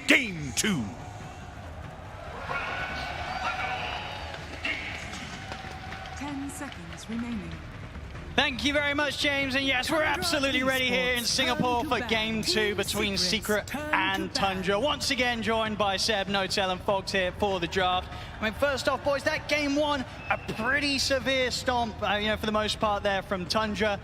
Game 2. Thank you very much, James. And yes, we're absolutely ready here in Singapore for Game 2 between Secret and Tundra. Once again, joined by Seb, Notel, and Fox here for the draft. I mean, first off, boys, that Game 1, a pretty severe stomp, for the most part there from Tundra.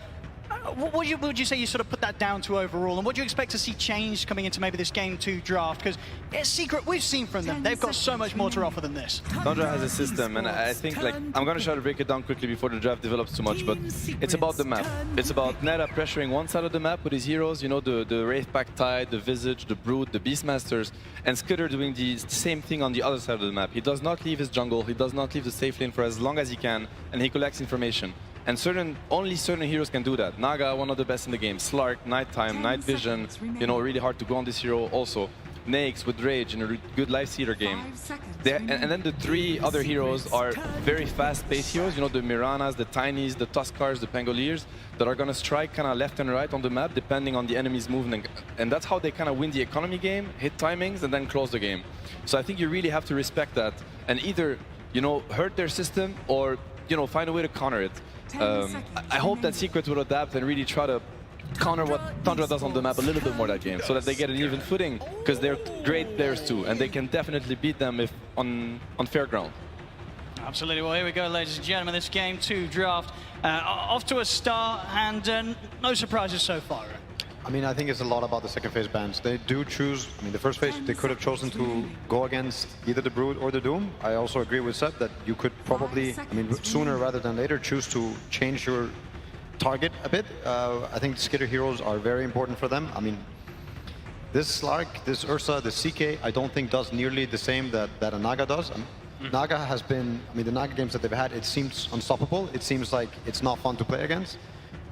What would you say you sort of put that down to overall, and what do you expect to see change coming into maybe this Game 2 draft? Because it's Secret, we've seen from them, they've got so much more to offer than this. Tundra has a system, and I think, I'm going to try to break it down quickly before the draft develops too much, but it's about the map. It's about Neta pressuring one side of the map with his heroes, the Wraithpack Tide, the Visage, the Brood, the Beastmasters, and Skitter doing the same thing on the other side of the map. He does not leave his jungle, he does not leave the safe lane for as long as he can, and he collects information. And only certain heroes can do that. Naga, one of the best in the game. Slark, Nighttime, Night Vision, really hard to go on this hero also. Nakes with Rage in a good life sealer game. And then the three other heroes are very fast-paced heroes, the Miranas, the Tinies, the Tuskars, the Pangoliers, that are gonna strike kind of left and right on the map depending on the enemy's movement. And that's how they kind of win the economy game, hit timings, and then close the game. So I think you really have to respect that and either, hurt their system or, find a way to counter it. I hope that Secret will adapt and really try to counter what Tundra does on the map a little bit more that game, so that they get an even footing, because they're great players too, and they can definitely beat them if on fair ground. Absolutely. Well, here we go, ladies and gentlemen. This Game 2 draft off to a start, and no surprises so far. I mean, I think it's a lot about the second phase bans. They do choose, the first phase, they could have chosen to go against either the Brood or the Doom. I also agree with Seb that you could probably, sooner rather than later, choose to change your target a bit. I think Skitter heroes are very important for them. This Slark, this Ursa, the CK, I don't think does nearly the same that a Naga does. Naga has been, the Naga games that they've had, it seems unstoppable. It seems like it's not fun to play against.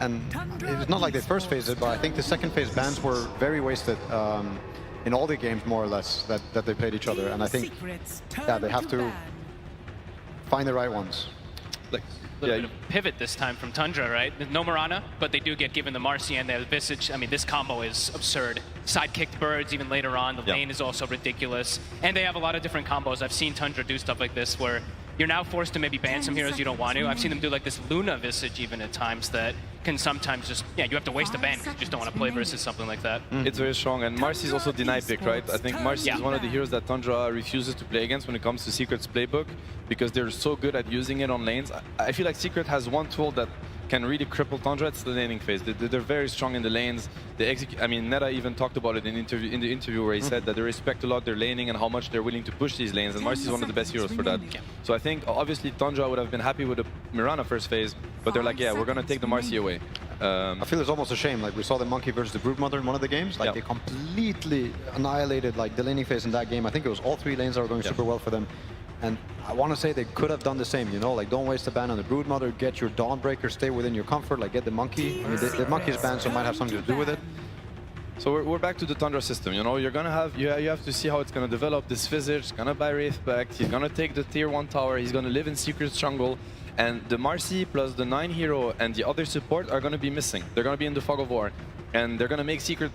And it's not like they first phased it, but I think the second phase bans were very wasted in all the games, more or less, that they played each other. And I think, they have to find the right ones. Bit of pivot this time from Tundra, right? No Mirana, but they do get given the Marcy and the Visage. This combo is absurd. Side-kicked birds even later on. The lane is also ridiculous. And they have a lot of different combos. I've seen Tundra do stuff like this where you're now forced to maybe ban some heroes you don't want to. I've seen them do like this Luna Visage even at times that can sometimes just, you have to waste a ban because you just don't want to play versus something like that. It's very strong, and Marcy is also deny pick, right? I think Marcy is one of the heroes that Tundra refuses to play against when it comes to Secret's playbook, because they're so good at using it on lanes. I feel like Secret has one tool that can really cripple Tundra. It's the laning phase. They're very strong in the lanes. They execute. Neta even talked about it in the interview where he said that they respect a lot their laning and how much they're willing to push these lanes, and Marcy is one of the best heroes for that. So I think obviously Tundra would have been happy with the Mirana first phase, but they're like, we're gonna take the Marcy away. I feel it's almost a shame. We saw the Monkey versus the Broodmother in one of the games. They completely annihilated the laning phase in that game. I think it was all three lanes that were going super well for them. And I want to say they could have done the same, don't waste a ban on the Broodmother, get your Dawnbreaker, stay within your comfort, get the Monkey. The Monkey's banned, so it might have something to do with it. So we're back to the Tundra system, you're gonna have, you have to see how it's gonna develop. This Visage is gonna buy Wraithback, he's gonna take the tier 1 tower, he's gonna live in Secret's jungle, and the Marcy plus the 9 hero and the other support are gonna be missing. They're gonna be in the fog of war. And they're gonna make Secret,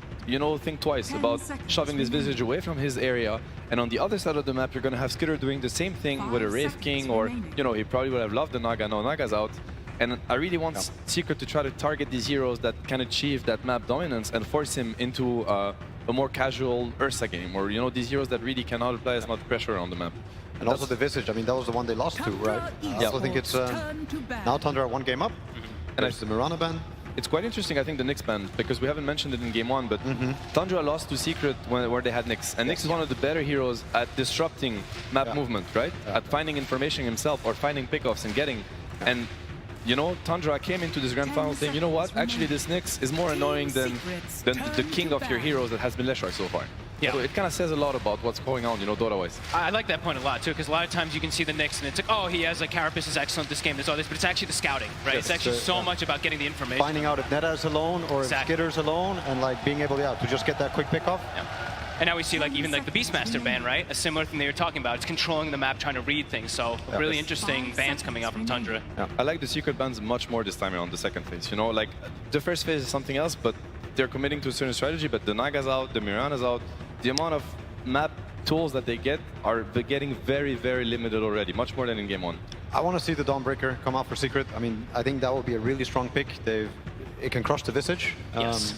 think twice about shoving this Visage away from his area. And on the other side of the map, you're gonna have Skitter doing the same thing with a Wraith King, or, he probably would have loved the Naga. No, Naga's out. And I really want Secret to try to target these heroes that can achieve that map dominance and force him into a more casual Ursa game, or, these heroes that really cannot apply as much pressure on the map. And also the Visage, that was the one they lost to, right? I also think it's now Tundra 1 game up. And it's the Mirana ban. It's quite interesting, I think, the Nyx ban, because we haven't mentioned it in Game 1, but Tundra lost to Secret where they had Nyx. And Nyx is one of the better heroes at disrupting map movement, right? At finding information himself or finding pickoffs and getting. And, Tundra came into this grand final saying, actually this Nyx is more annoying than the king of your heroes that has been Leshrac so far. So it kind of says a lot about what's going on, Dota-wise. I like that point a lot, too, because a lot of times you can see the Nyx and it's like, oh, he has Carapace is excellent this game, there's all this, but it's actually the scouting, right? It's actually so much about getting the information. Finding out if Neta is alone or if Skitter's alone, and being able to just get that quick pickoff. And now we see even the Beastmaster ban, right? A similar thing they were talking about. It's controlling the map, trying to read things. So really interesting bans coming out from Tundra. I like the Secret bans much more this time around the second phase. The first phase is something else, but they're committing to a certain strategy. But the Naga's out, the Mirana's out. the amount of map tools that they get are getting very, very limited already, much more than in game 1. I want to see the Dawnbreaker come out for Secret. I mean, I think that would be a really strong pick. It can crush the Visage. Yes.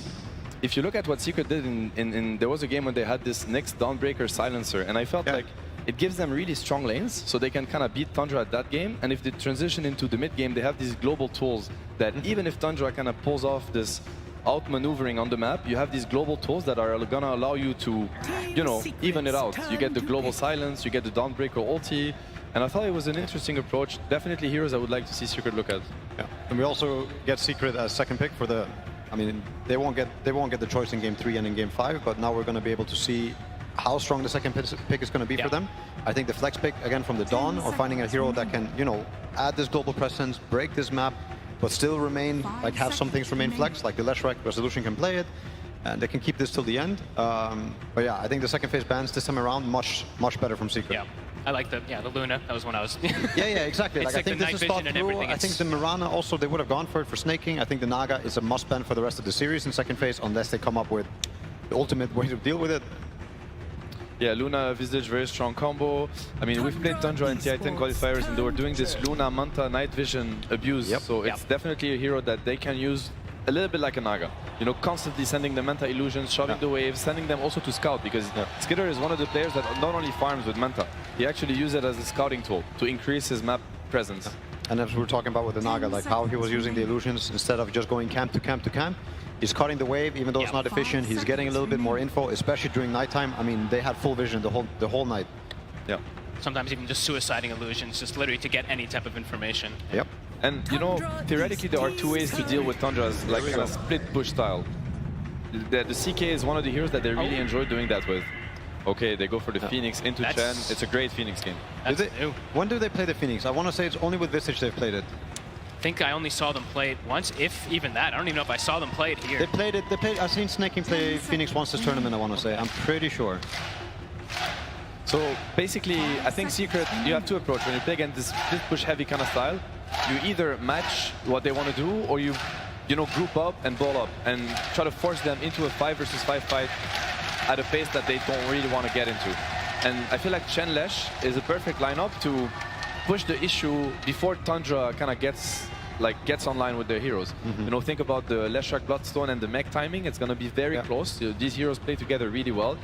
If you look at what Secret did there was a game when they had this next Dawnbreaker silencer, and I felt like it gives them really strong lanes, so they can kind of beat Tundra at that game. And if they transition into the mid game, they have these global tools that even if Tundra kind of pulls off this outmaneuvering on the map, you have these global tools that are gonna allow you to, you know, even it out. You get the global silence, you get the Dawnbreaker ulti, and I thought it was an interesting approach. Definitely heroes I would like to see Secret look at. Yeah, and we also get Secret as second pick for the. I mean, they won't get the choice in game 3 and in game 5, but now we're going to be able to see how strong the second pick is going to be for them. I think the flex pick again from the Dawn, or finding a hero that can, you know, add this global presence, break this map, but still remain, like, have some things remain flex, like the Leshrac Resolution can play it, and they can keep this till the end. But yeah, I think the second phase bans this time around much better from Secret. Yeah, I like the Luna. That was when I was. yeah, exactly. It's like, I think this is thought through. I think the Mirana also, they would have gone for it for snaking. I think the Naga is a must ban for the rest of the series in second phase, unless they come up with the ultimate way to deal with it. Yeah, Luna Visage, very strong combo. I mean, we've played Tundra in TI-10 qualifiers, and they were doing this Luna Manta night vision abuse. So it's definitely a hero that they can use a little bit like a Naga. You know, constantly sending the Manta illusions, shoving the waves, sending them also to scout, because Skidder is one of the players that not only farms with Manta, he actually uses it as a scouting tool to increase his map presence. And as we were talking about with the Naga, like how he was using the illusions instead of just going camp to camp to camp. He's cutting the wave, even though it's not efficient. He's getting a little bit more info, especially during nighttime. I mean, they had full vision the whole night. Yeah. Sometimes even just suiciding illusions, just literally to get any type of information. Yep. And you know, theoretically, there are two ways to deal with Tundras, like a split push style. The CK is one of the heroes that they really enjoy doing that with. Okay, they go for the Phoenix into Chen. It's a great Phoenix game. When do they play the Phoenix? I want to say it's only with Visage they've played it. I think I only saw them play it once, if even that. I don't even know if I saw them play it here. They played it. I've seen Snaking play Phoenix once this tournament, I want to say. I'm pretty sure. So basically, I think Secret, you have two approaches. When you play against this split push heavy kind of style, you either match what they want to do, or you know, group up and ball up and try to force them into a 5 versus 5 fight at a pace that they don't really want to get into. And I feel like Chen Lesh is a perfect lineup to push the issue before Tundra kind of gets online with their heroes. You know, think about the Leshrac Bloodstone and the mech timing. It's going to be very close. These heroes play together really well.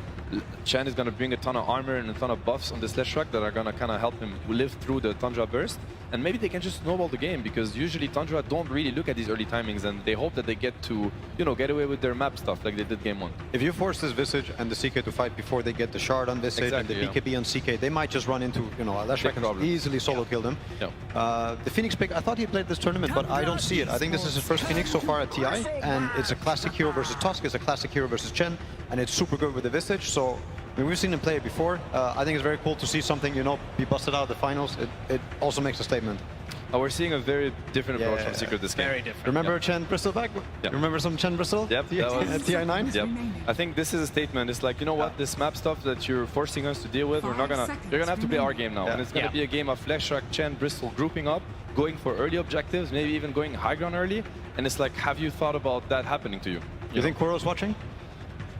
Chen is going to bring a ton of armor and a ton of buffs on this Leshrac that are going to kind of help him live through the Tundra burst. And maybe they can just snowball the game, because usually Tundra don't really look at these early timings, and they hope that they get to, you know, get away with their map stuff like they did game 1. If you force this Visage and the CK to fight before they get the shard on Visage and the BKB on CK, they might just run into, you know, Leshrac can easily solo kill them. The Phoenix pick, I thought he played this tournament, but I don't see it. I think this is his first Phoenix so far at TI, and it's a classic hero versus Tusk, it's a classic hero versus Chen, and it's super good with the Visage. So I mean, we've seen him play it before. I think it's very cool to see something, you know, be busted out of the finals. It also makes a statement. Oh, we're seeing a very different approach from Secret this game. Very different. Remember Chen Bristol back? Remember some Chen Bristol? Yep, that was at TI9? Yep. I think this is a statement. It's like, you know what, this map stuff that you're forcing us to deal with, you're gonna have to play our game now. And it's gonna be a game of Leshrac, Chen, Bristol grouping up, going for early objectives, maybe even going high ground early. And it's like, have you thought about that happening to you? You think Kuro's watching?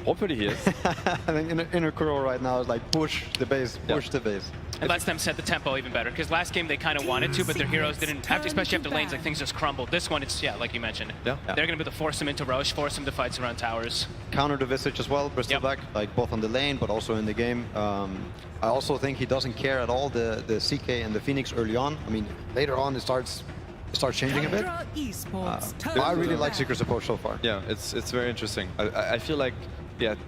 Hopefully he is. I think inner Kuro right now is like push the base, push the base. It lets them set the tempo even better, because last game they kind of wanted to, but their heroes didn't have to, especially after lanes, like things just crumbled. This one, it's, like you mentioned. They're going to be able to force them into Roche, force them to fights around towers. Counter the Visage as well, Bristol back, like both on the lane, but also in the game. I also think he doesn't care at all, the CK and the Phoenix early on. I mean, later on it starts changing a bit. I really like Secret's approach so far. Yeah, it's very interesting. I feel like,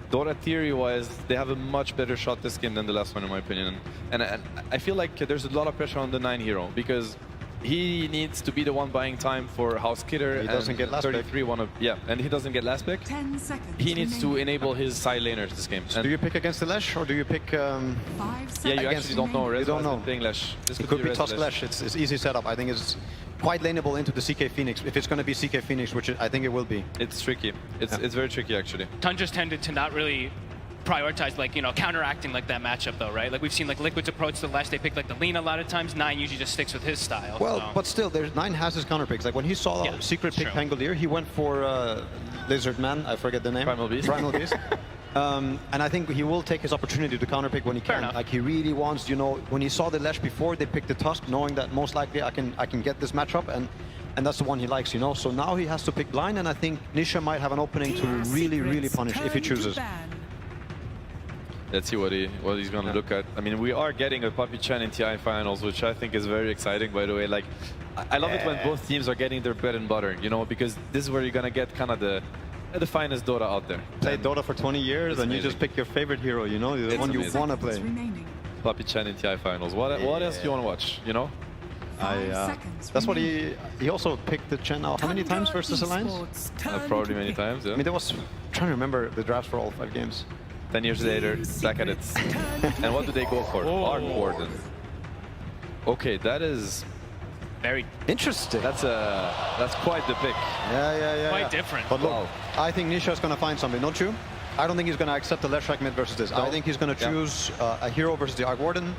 Dota theory-wise, they have a much better shot this game than the last one, in my opinion. And I feel like there's a lot of pressure on the 9 hero, because he needs to be the one buying time for House Kidder. He doesn't get last 33 pick. And he doesn't get last pick. 10 seconds he needs to enable his side laners this game. So do you pick against the Lesh, or do you pick... you actually don't know. You don't know. Playing Lesh. It could be Tusk Lesh. It's easy setup. I think it's quite laneable into the CK Phoenix, if it's going to be CK Phoenix, which I think it will be. It's tricky. It's very tricky, actually. Tundra's tended to not really prioritize, like, you know, counteracting like that matchup though, right? Like we've seen like Liquid's approach to the Lesh, they pick like the lean a lot of times. 9 usually just sticks with his style. Well, but still, 9 has his counter picks. Like when he saw Secret pick Pangolier, he went for Lizard Man, I forget the name. Primal Beast. Primal Beast. And I think he will take his opportunity to counterpick when he Fair can. enough. Like he really wants, you know, when he saw the Lesh before, they picked the Tusk, knowing that most likely I can get this matchup, and that's the one he likes, you know. So now he has to pick blind, and I think Nisha might have an opening to really punish if he chooses. Let's see what he's going to look at. I mean, we are getting a Poppy Chen in TI finals, which I think is very exciting, by the way. Like, I love it when both teams are getting their bread and butter, you know, because this is where you're going to get kind of the finest Dota out there. Played Dota for 20 years, and you just pick your favorite hero, you know, the one you want to play. Poppy Chen in TI finals. What else do you want to watch, you know? That's what he also picked the Chen out. How many times versus Alliance? Probably many times, yeah. I mean, I'm trying to remember the drafts for all 5 games. 10 years later, back at it. And what do they go for? Arc Warden. Okay, that is Very interesting. that's quite the pick. Yeah. quite different. But look, Wow. I think Nisha's going to find something, don't you? I don't think he's going to accept the Leshrac mid versus this. I think he's going to choose a hero versus the Arc Warden.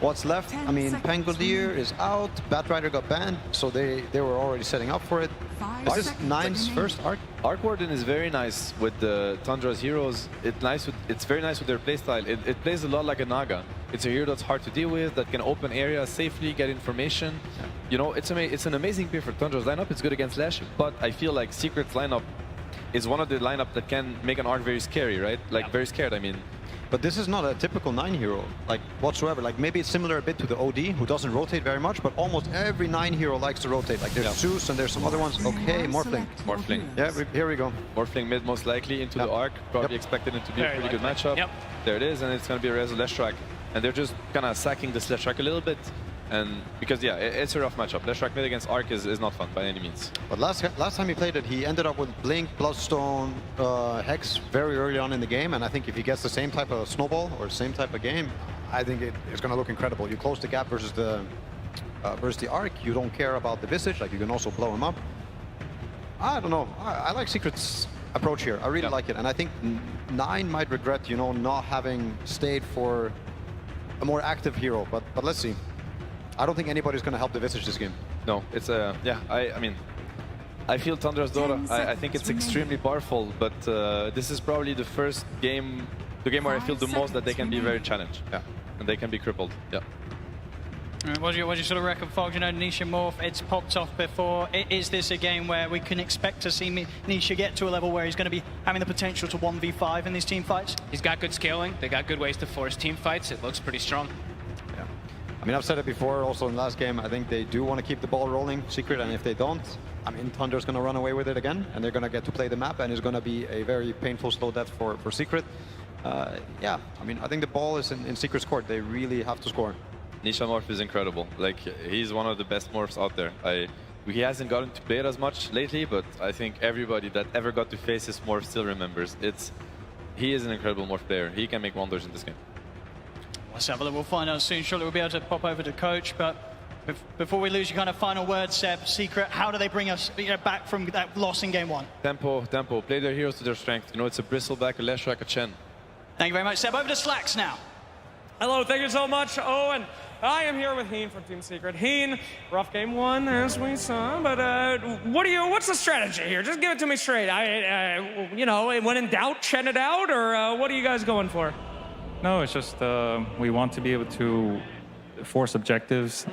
What's left? I mean, Pangolier is out. Batrider got banned, so they were already setting up for it. Is this Nine's first Arc? Arc Warden is very nice with the Tundra's heroes. It's very nice with their playstyle. It plays a lot like a Naga. It's a hero that's hard to deal with, that can open areas safely, get information. You know, it's an amazing pick for Tundra's lineup. It's good against Lash, but I feel like Secret's lineup is one of the lineup that can make an Arc very scary, right? Like very scared, I mean. But this is not a typical 9 hero, like whatsoever. Like maybe it's similar a bit to the OD, who doesn't rotate very much, but almost every 9 hero likes to rotate. Like there's Zeus and there's some other ones. Okay, Morphling. Morphling. Yeah, here we go. Morphling mid most likely into the Arc. Probably expected it to be a pretty good matchup. Yep. There it is, and it's going to be a Rezo Leshrac. And they're just kind of sacking this Leshrac a little bit. And because, yeah, it's a rough matchup. Leshrac mid against Arc is not fun by any means. But last time he played it, he ended up with Blink, Bloodstone, Hex very early on in the game. And I think if he gets the same type of snowball or same type of game, I think it's going to look incredible. You close the gap versus the Arc. You don't care about the Visage. Like you can also blow him up. I don't know. I like Secret's approach here. I really like it. And I think 9 might regret, you know, not having stayed for a more active hero. But let's see. I don't think anybody's going to help the Visage this game. No, it's yeah. I mean, I feel Tundra's Dota. I think it's extremely powerful, but this is probably the first game, the game where I feel the most that they can be very challenged. Yeah, and they can be crippled. Yeah. What do you sort of reckon, Fox? You know, Nisha Morph, it's popped off before. Is this a game where we can expect to see Nisha get to a level where he's going to be having the potential to 1v5 in these team fights? He's got good scaling. They got good ways to force team fights. It looks pretty strong. Yeah. I mean, I've said it before also in the last game. I think they do want to keep the ball rolling, Secret, and if they don't, I mean, Tundra's going to run away with it again, and they're going to get to play the map, and it's going to be a very painful slow death for Secret. Yeah, I mean, I think the ball is in Secret's court. They really have to score. Nisha Morph is incredible. Like, he's one of the best morphs out there. He hasn't gotten to play it as much lately, but I think everybody that ever got to face his morph still remembers. He is an incredible morph player. He can make wonders in this game. Let's have a look. We'll find out soon. Surely we'll be able to pop over to Coach, but before we lose your kind of final word, Seb, Secret, how do they bring us back from that loss in game 1? Tempo. Play their heroes to their strength. You know, it's a Bristleback, a Leshrac, a Chen. Thank you very much, Seb. Over to Slacks now. Hello, thank you so much, Owen. I am here with Heen from Team Secret. Heen, rough game 1, as we saw, but what's the strategy here? Just give it to me straight. You know, when in doubt, Chen it out, or what are you guys going for? No, it's just we want to be able to force objectives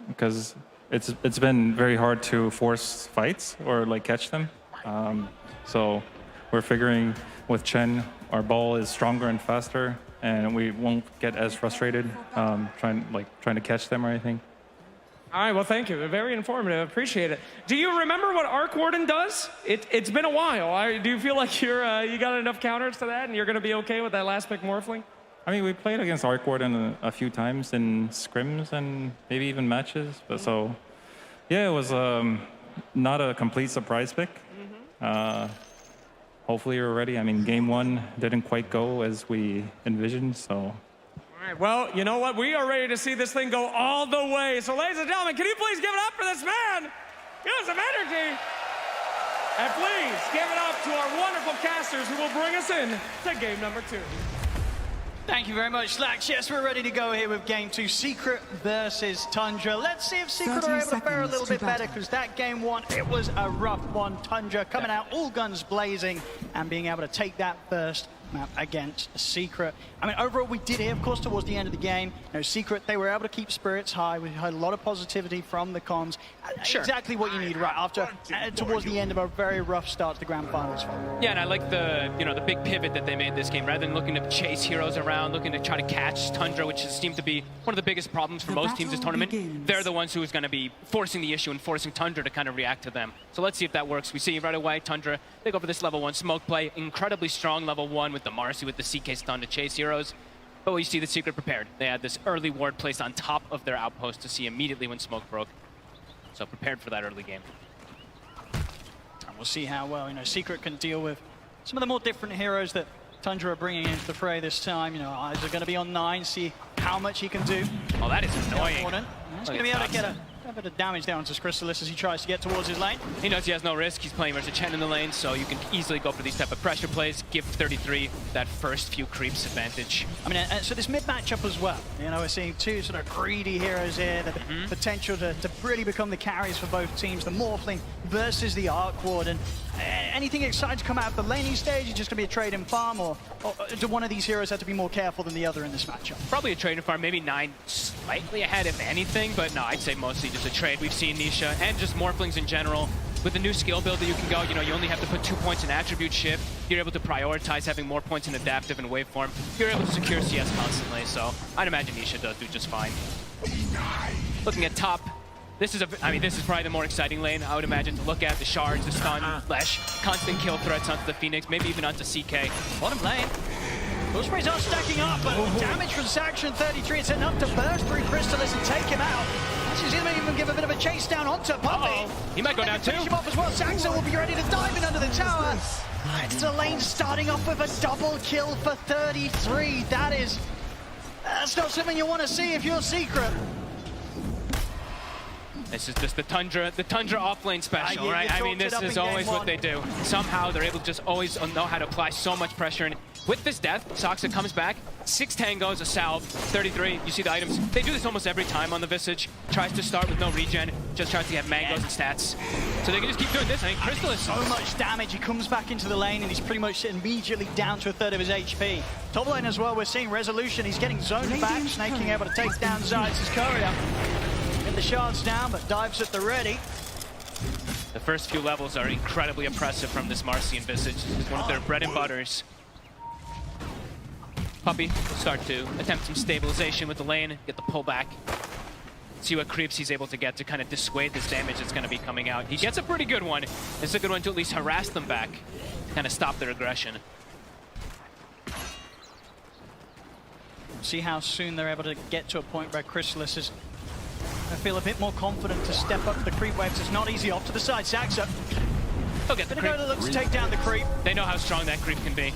because it's been very hard to force fights or like catch them. So we're figuring with Chen, our ball is stronger and faster, and we won't get as frustrated trying to catch them or anything. All right, well, thank you. Very informative. Appreciate it. Do you remember what Arc Warden does? It's been a while. Do you feel like you got enough counters to that and you're going to be okay with that last pick Morphling? I mean, we played against Arc Warden a few times in scrims and maybe even matches. But so, yeah, it was not a complete surprise pick. Hopefully you're ready. I mean, game 1 didn't quite go as we envisioned, so. All right, well, you know what? We are ready to see this thing go all the way. So, ladies and gentlemen, can you please give it up for this man? Give us some energy. And please give it up to our wonderful casters who will bring us in to game number 2. Thank you very much, Slacks. Yes, we're ready to go here with game 2, Secret versus Tundra. Let's see if Secret are able to fare a little bit better, because that game 1, it was a rough one. Tundra coming out all guns blazing and being able to take that first map against Secret. I mean, overall, we did hear, of course, towards the end of the game, Secret, they were able to keep spirits high. We had a lot of positivity from the comms. Sure. Exactly what you need right after, towards the end of a very rough start to the grand finals. Yeah, and I like the the big pivot that they made this game. Rather than looking to chase heroes around, looking to try to catch Tundra, which seemed to be one of the biggest problems for most teams this tournament. They're the ones who's going to be forcing the issue and forcing Tundra to kind of react to them. So let's see if that works. We see right away Tundra, they go for this level 1 smoke play. Incredibly strong level 1 with the Marcy, with the CK stun to chase heroes. But we see the Secret prepared. They had this early ward placed on top of their outpost to see immediately when smoke broke. So prepared for that early game. And we'll see how well, Secret can deal with some of the more different heroes that Tundra are bringing into the fray this time. Eyes are going to be on 9, see how much he can do. Oh, that is annoying. He's going to be able to get a bit of damage down to Crystallis as he tries to get towards his lane. He knows he has no risk. He's playing versus Chen in the lane, so you can easily go for these type of pressure plays. Give 33 that first few creeps advantage. I mean, so this mid matchup as well. We're seeing two sort of greedy heroes here that have the potential to really become the carries for both teams. The Morphling versus the Arc Ward. And anything exciting to come out of the laning stage? Is just going to be a trade and farm, or do one of these heroes have to be more careful than the other in this matchup? Probably a trade and farm, maybe 9 slightly ahead if anything, but no, I'd say mostly just a trade. We've seen Nisha and just Morphlings in general. With the new skill build that you can go, you only have to put 2 points in attribute shift. You're able to prioritize having more points in adaptive and waveform. You're able to secure CS constantly, so I'd imagine Nisha does do just fine. Looking at top, this is probably the more exciting lane, I would imagine, to look at. The shards, the stun, flash, constant kill threats onto the Phoenix, maybe even onto CK. Bottom lane. Those sprays are stacking up, but damage from Saxon 33. It's enough to burst through Crystallis and take him out. She's going to even give a bit of a chase down onto Puppy. He might go down too. Finish him off as well. Saxon will be ready to dive in under the tower. It's a lane starting off with a double kill for 33. That's not something you want to see if you're Secret. This is just the Tundra offlane special, right? I mean, this is always what they do. Somehow they're able to just always know how to apply so much pressure. And with this death, Soxa comes back, 6 tangos, a salve, 33. You see the items. They do this almost every time on the Visage. Tries to start with no regen, just tries to have mangoes and stats. So they can just keep doing this. I think Crystallis. So much damage. He comes back into the lane and he's pretty much immediately down to a third of his HP. Top lane as well, we're seeing Resolution. He's getting zoned back, Snaking able to take down Zayas' courier. Get the shards down, but dives at the ready. The first few levels are incredibly impressive from this Marcian Visage. It's one of their bread and butters. Puppy will start to attempt some stabilization with the lane, get the pullback. See what creeps he's able to get to kind of dissuade this damage that's going to be coming out. He gets a pretty good one. It's a good one to at least harass them back, kind of stop their aggression. See how soon they're able to get to a point where Crystallis is, I feel, a bit more confident to step up the creep waves. It's not easy. Off to the side, Saxa. He'll get the creep. Looks to take down the creep. They know how strong that creep can be.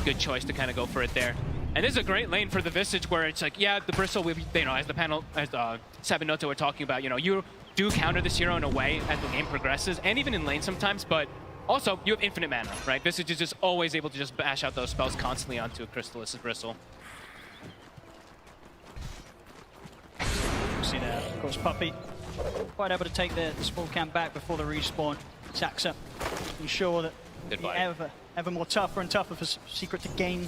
Good choice to kind of go for it there. And this is a great lane for the Visage, where it's like, yeah, the Bristle, as the panel, as Seb and Noto were talking about, you do counter this hero in a way as the game progresses, and even in lane sometimes, but also you have infinite mana, right? Visage is just always able to just bash out those spells constantly onto a Crystallis' Bristle. See there, of course, Puppy quite able to take the small camp back before the respawn. Saxa ensure that ever more tougher and tougher for Secret to gain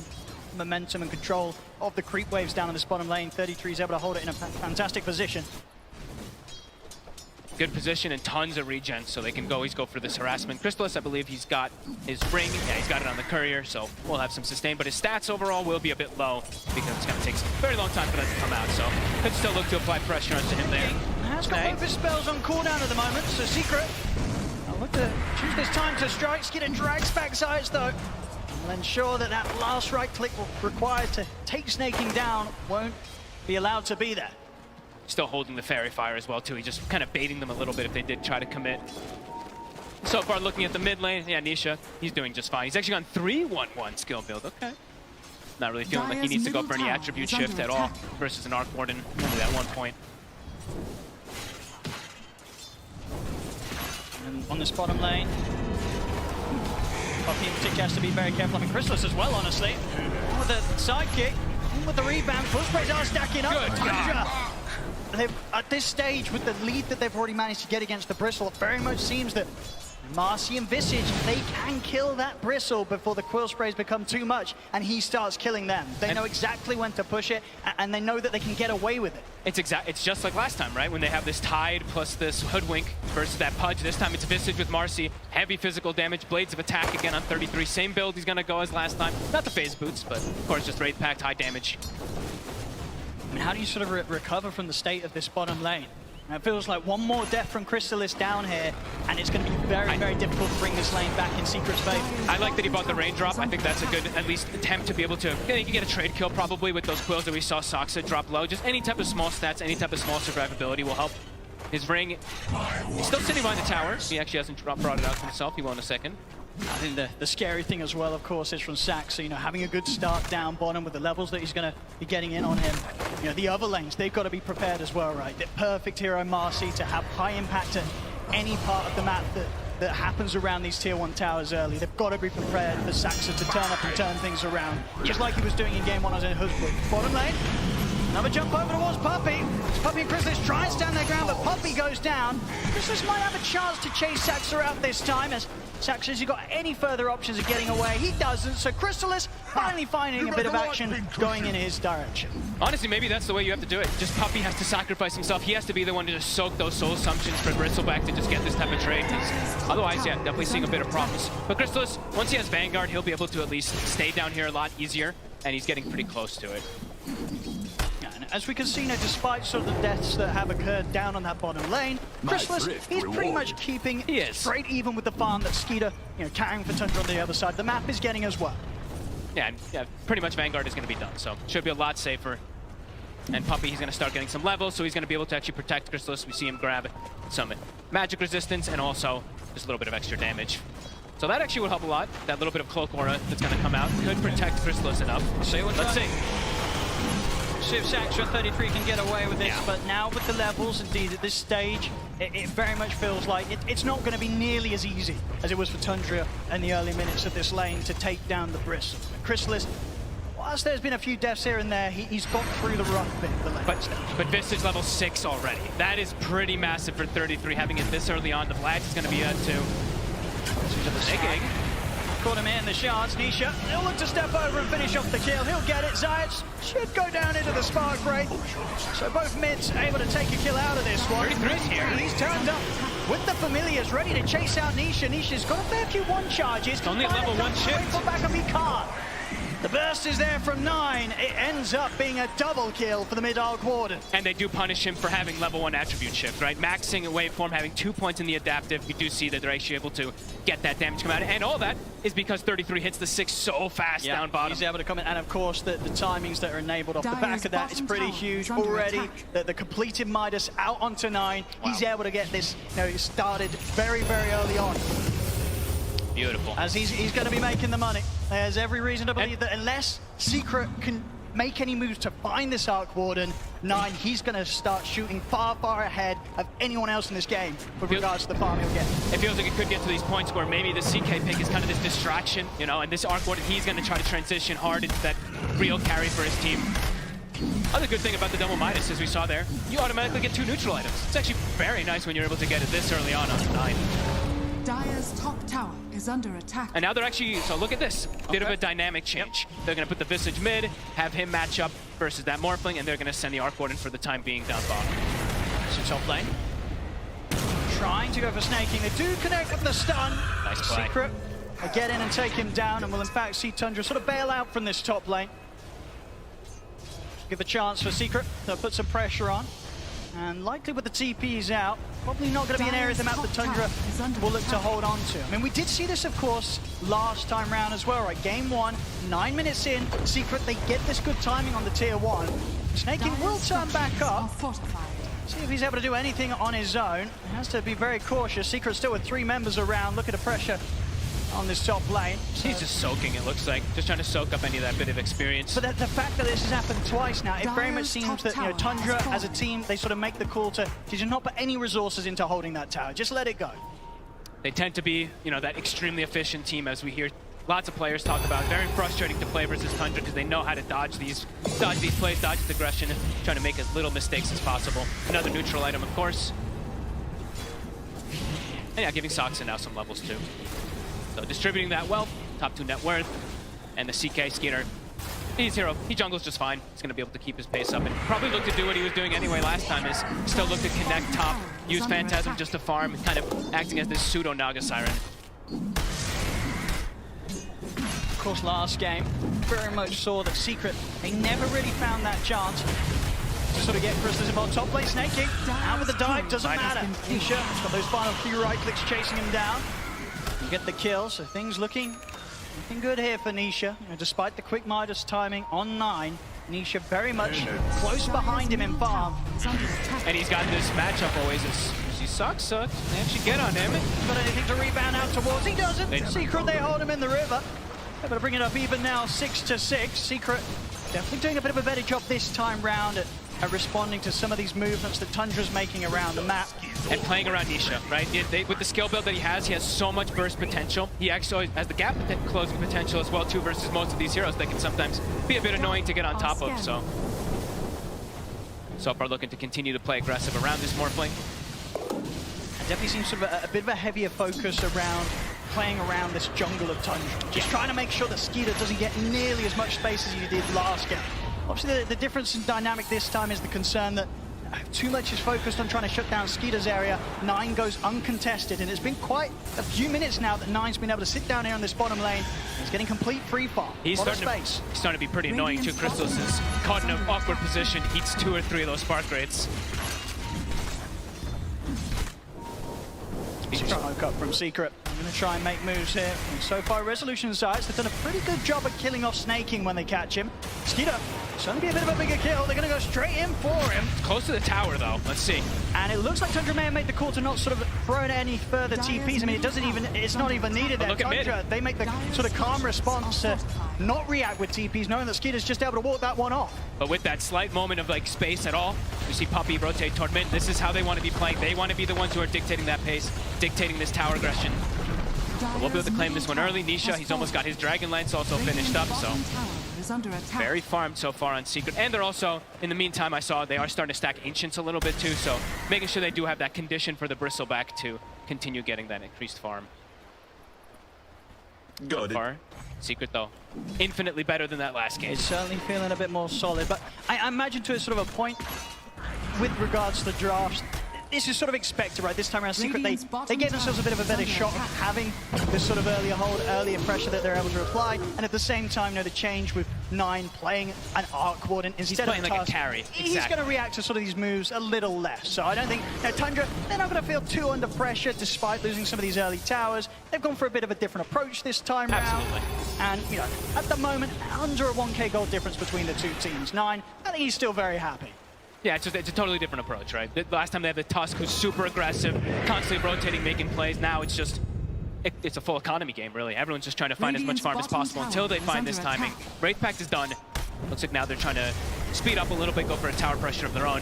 momentum and control of the creep waves down in this bottom lane. 33 is able to hold it in a fantastic position. Good position and tons of regen, so they can always go for this harassment. Crystallis, I believe he's got his ring. Yeah, he's got it on the courier, so we'll have some sustain. But his stats overall will be a bit low because it's going to take a very long time for that to come out. So could still look to apply pressure onto him there. Has got both his spells on cooldown at the moment, so Secret look to choose this time to strike. Skinner drags back Zayas though. Will ensure that that last right click required to take Snaking down won't be allowed to be there. Still holding the Fairy Fire as well too. He's just kind of baiting them a little bit if they did try to commit. So far looking at the mid lane, yeah, Nisha, he's doing just fine. He's actually on 3-1-1 skill build, okay. Not really feeling like he needs to go for any attribute shift at all versus an Arc Warden, only at 1 point. And on this bottom lane, Puppy in particular has to be very careful. I mean, Crystallis as well, honestly. With the sidekick, with the rebound, full sprays are stacking up. Good Tundra, at this stage, with the lead that they've already managed to get against the Bristle, it very much seems that Marcy and Visage, they can kill that Bristle before the Quill Sprays become too much and he starts killing them. They know exactly when to push it, and they know that they can get away with it. It's just like last time, right? When they have this Tide plus this Hoodwink versus that Pudge. This time it's Visage with Marcy. Heavy physical damage, Blades of Attack again on 33. Same build he's gonna go as last time. Not the phase boots, but of course just Wraith Pact, high damage. I mean, how do you sort of recover from the state of this bottom lane? And it feels like one more death from Crystallis down here, and it's going to be very, very difficult to bring this lane back in Secret's favor. I like that he bought the Raindrop. I think that's a good, at least, attempt to be able to get a trade kill probably with those quills that we saw Soxa drop low. Just any type of small stats, any type of small survivability will help. His ring, he's still sitting behind the tower. He actually hasn't brought it out to himself. He will in a second. I think the scary thing as well, of course, is from Saxa, you know, having a good start down bottom with the levels that he's going to be getting in on him. You know, the other lanes, they've got to be prepared as well, right? The perfect hero Marcy to have high impact at any part of the map that happens around these tier 1 towers early. They've got to be prepared for Saxa to turn up and turn things around, just like he was doing in game 1 as in Hoodwink. Bottom lane. Another jump over towards Puppey. Puppey and Crystallis try and stand their ground, but Puppey goes down. Crystallis might have a chance to chase Saxa out this time, as Saxa, has he got any further options of getting away? He doesn't, so Crystallis finally finding a bit of action going in his direction. Honestly, maybe that's the way you have to do it. Just Puppey has to sacrifice himself. He has to be the one to just soak those soul assumptions for Bristleback to just get this type of trade. Otherwise, yeah, definitely seeing a bit of problems. But Crystallis, once he has Vanguard, he'll be able to at least stay down here a lot easier, and he's getting pretty close to it. As we can see now, despite sort of the deaths that have occurred down on that bottom lane, Crystallis, he's pretty much keeping straight even with the farm that Skeeter, you know, carrying for Tundra on the other side. The map is getting as well. Yeah, pretty much Vanguard is going to be done, so should be a lot safer. And Puppey, he's going to start getting some levels, so he's going to be able to actually protect Crystallis. We see him grab some magic resistance and also just a little bit of extra damage. So that actually would help a lot. That little bit of Cloak Aura that's going to come out could protect Crystallis enough. Let's see. See if Saxa 33 can get away with this, but now with the levels, indeed, at this stage, it very much feels like it's not going to be nearly as easy as it was for Tundra in the early minutes of this lane to take down the Bristle. Crystallis, whilst there's been a few deaths here and there, he's got through the rough bit of the lane. But Visage level 6 already. That is pretty massive for 33, having it this early on. The Flash is going to be at 2. Caught him in the shards. Nisha, he'll look to step over and finish off the kill. He'll get it. Zayats should go down into the spark break. So both mids able to take a kill out of this one. He's turned up with the familiars, ready to chase out Nisha. Nisha's got a fair few one charges. Only level 1 shift. Back up, he can't. The burst is there from 9. It ends up being a double kill for the mid-Arc Warden. And they do punish him for having level 1 attribute shift, right? Maxing a waveform, having 2 points in the adaptive. You do see that they're actually able to get that damage come out. And all that is because 33 hits the 6 so fast down bottom. He's able to come in, and of course the timings that are enabled off the back of that is pretty huge already. The completed Midas out onto 9. Wow. He's able to get this, you know, started very, very early on. Beautiful. As he's going to be making the money. There's every reason to believe that unless Secret can make any moves to find this Arc Warden, 9, he's going to start shooting far, far ahead of anyone else in this game with regards to the farm he'll get. It feels like it could get to these points where maybe the CK pick is kind of this distraction, you know, and this Arc Warden, he's going to try to transition hard into that real carry for his team. Other good thing about the double Midas, as we saw there, you automatically get 2 neutral items. It's actually very nice when you're able to get it this early on 9. Dire's top tower is under attack. And now they're actually, so look at this, bit of a dynamic change. They're going to put the Visage mid, have him match up versus that Morphling, and they're going to send the Arc Warden for the time being down bottom. So top lane, trying to go for snaking. They do connect with the stun. Nice play. Secret, they get in and take him down, and will in fact see Tundra sort of bail out from this top lane. Give a chance for Secret to put some pressure on. And likely with the TPs out, probably not going to be an area of the map that Tundra will look to hold on to. I mean, we did see this, of course, last time round as well, right? Game 1, 9 minutes in, Secret, they get this good timing on the tier 1. Snaking will turn back up. See if he's able to do anything on his own. He has to be very cautious. Secret still with 3 members around, looking to pressure on this top lane. He's just soaking, it looks like. Just trying to soak up any of that bit of experience. But the fact that this has happened twice now, it very much seems that, you know, Tundra as a team, they sort of make the call to just not put any resources into holding that tower. Just let it go. They tend to be, you know, that extremely efficient team, as we hear lots of players talk about. Very frustrating to play versus Tundra because they know how to dodge these plays, dodge the aggression, and trying to make as little mistakes as possible. Another neutral item, of course. And yeah, giving Soxa now some levels too. So distributing that wealth, top 2 net worth, and the CK Skeeter. He's hero. He jungles just fine. He's going to be able to keep his pace up and probably look to do what he was doing anyway last time, is still look to connect top, use Phantasm just to farm, kind of acting as this pseudo Naga Siren. Of course, last game, very much saw that Secret, they never really found that chance to sort of get Crystallis involved. Top lane snaking, out with the dive, doesn't matter. Nisha has got those final few right clicks chasing him down. You get the kill, so things looking good here for Nisha. You know, despite the quick Midas timing on 9, Nisha very much close behind him in farm. And he's got this matchup always as he sucks. They actually get on him. Got anything to rebound out towards? He doesn't. Secret, they hold him in the river. They're going to bring it up even now, 6-6. Secret definitely doing a bit of a better job this time round at responding to some of these movements that Tundra's making around the map. And playing around Nisha, right? With the skill build that he has so much burst potential. He actually has the gap closing potential as well too, versus most of these heroes that can sometimes be a bit annoying to get on top of. So far looking to continue to play aggressive around this Morphling. It definitely seems sort of a bit of a heavier focus around playing around this jungle of Tundra. Just trying to make sure that Skeeter doesn't get nearly as much space as he did last game. Obviously, the difference in dynamic this time is the concern that too much is focused on trying to shut down Skeeter's area. 9 goes uncontested, and it's been quite a few minutes now that 9's been able to sit down here on this bottom lane. He's getting complete free farm. He's starting to be pretty annoying too. Crystallis is caught in an awkward position, eats 2 or 3 of those spark rates. Smoke up from Secret. I'm going to try and make moves here. And so far, Resolution sides, they've done a pretty good job at killing off Snaking when they catch him. Skeeter, it's going to be a bit of a bigger kill. They're going to go straight in for him. Close to the tower, though. Let's see. And it looks like Tundra may have made the call to not sort of throw in any further TPs. I mean, it's not even needed there. Tundra, they make the sort of calm response to not react with TPs, knowing that Skeeter's just able to walk that one off. But with that slight moment of like space at all, you see Puppey rotate toward mid. This is how they want to be playing. They want to be the ones who are dictating that pace, dictating this tower aggression. But we'll be able to claim this one early. Nisha, he's almost got his Dragon Lance also finished up, so very farmed so far on Secret. And they're also, in the meantime, I saw they are starting to stack Ancients a little bit too, so making sure they do have that condition for the Bristleback to continue getting that increased farm. So far, Secret though, infinitely better than that last game. It's certainly feeling a bit more solid, but I imagine to a sort of a point with regards to the drafts, this is sort of expected, right? This time around, Secret, they gave themselves a bit of a better shot of having this sort of earlier hold, earlier pressure that they're able to apply, and at the same time, you know, the change with 9 playing an Arc Warden instead of playing like a carry. He's going to react to sort of these moves a little less. So I don't think, you know, Tundra, they're not going to feel too under pressure despite losing some of these early towers. They've gone for a bit of a different approach this time round. Absolutely. And, you know, at the moment, under a 1k gold difference between the two teams. 9, I think he's still very happy. Yeah, it's a totally different approach, right? The last time they had the Tusk, who's super aggressive, constantly rotating, making plays. Now it's just, it's a full economy game, really. Everyone's just trying to find as much farm as possible until they find this timing. Wraith Pact is done. Looks like now they're trying to speed up a little bit, go for a tower pressure of their own.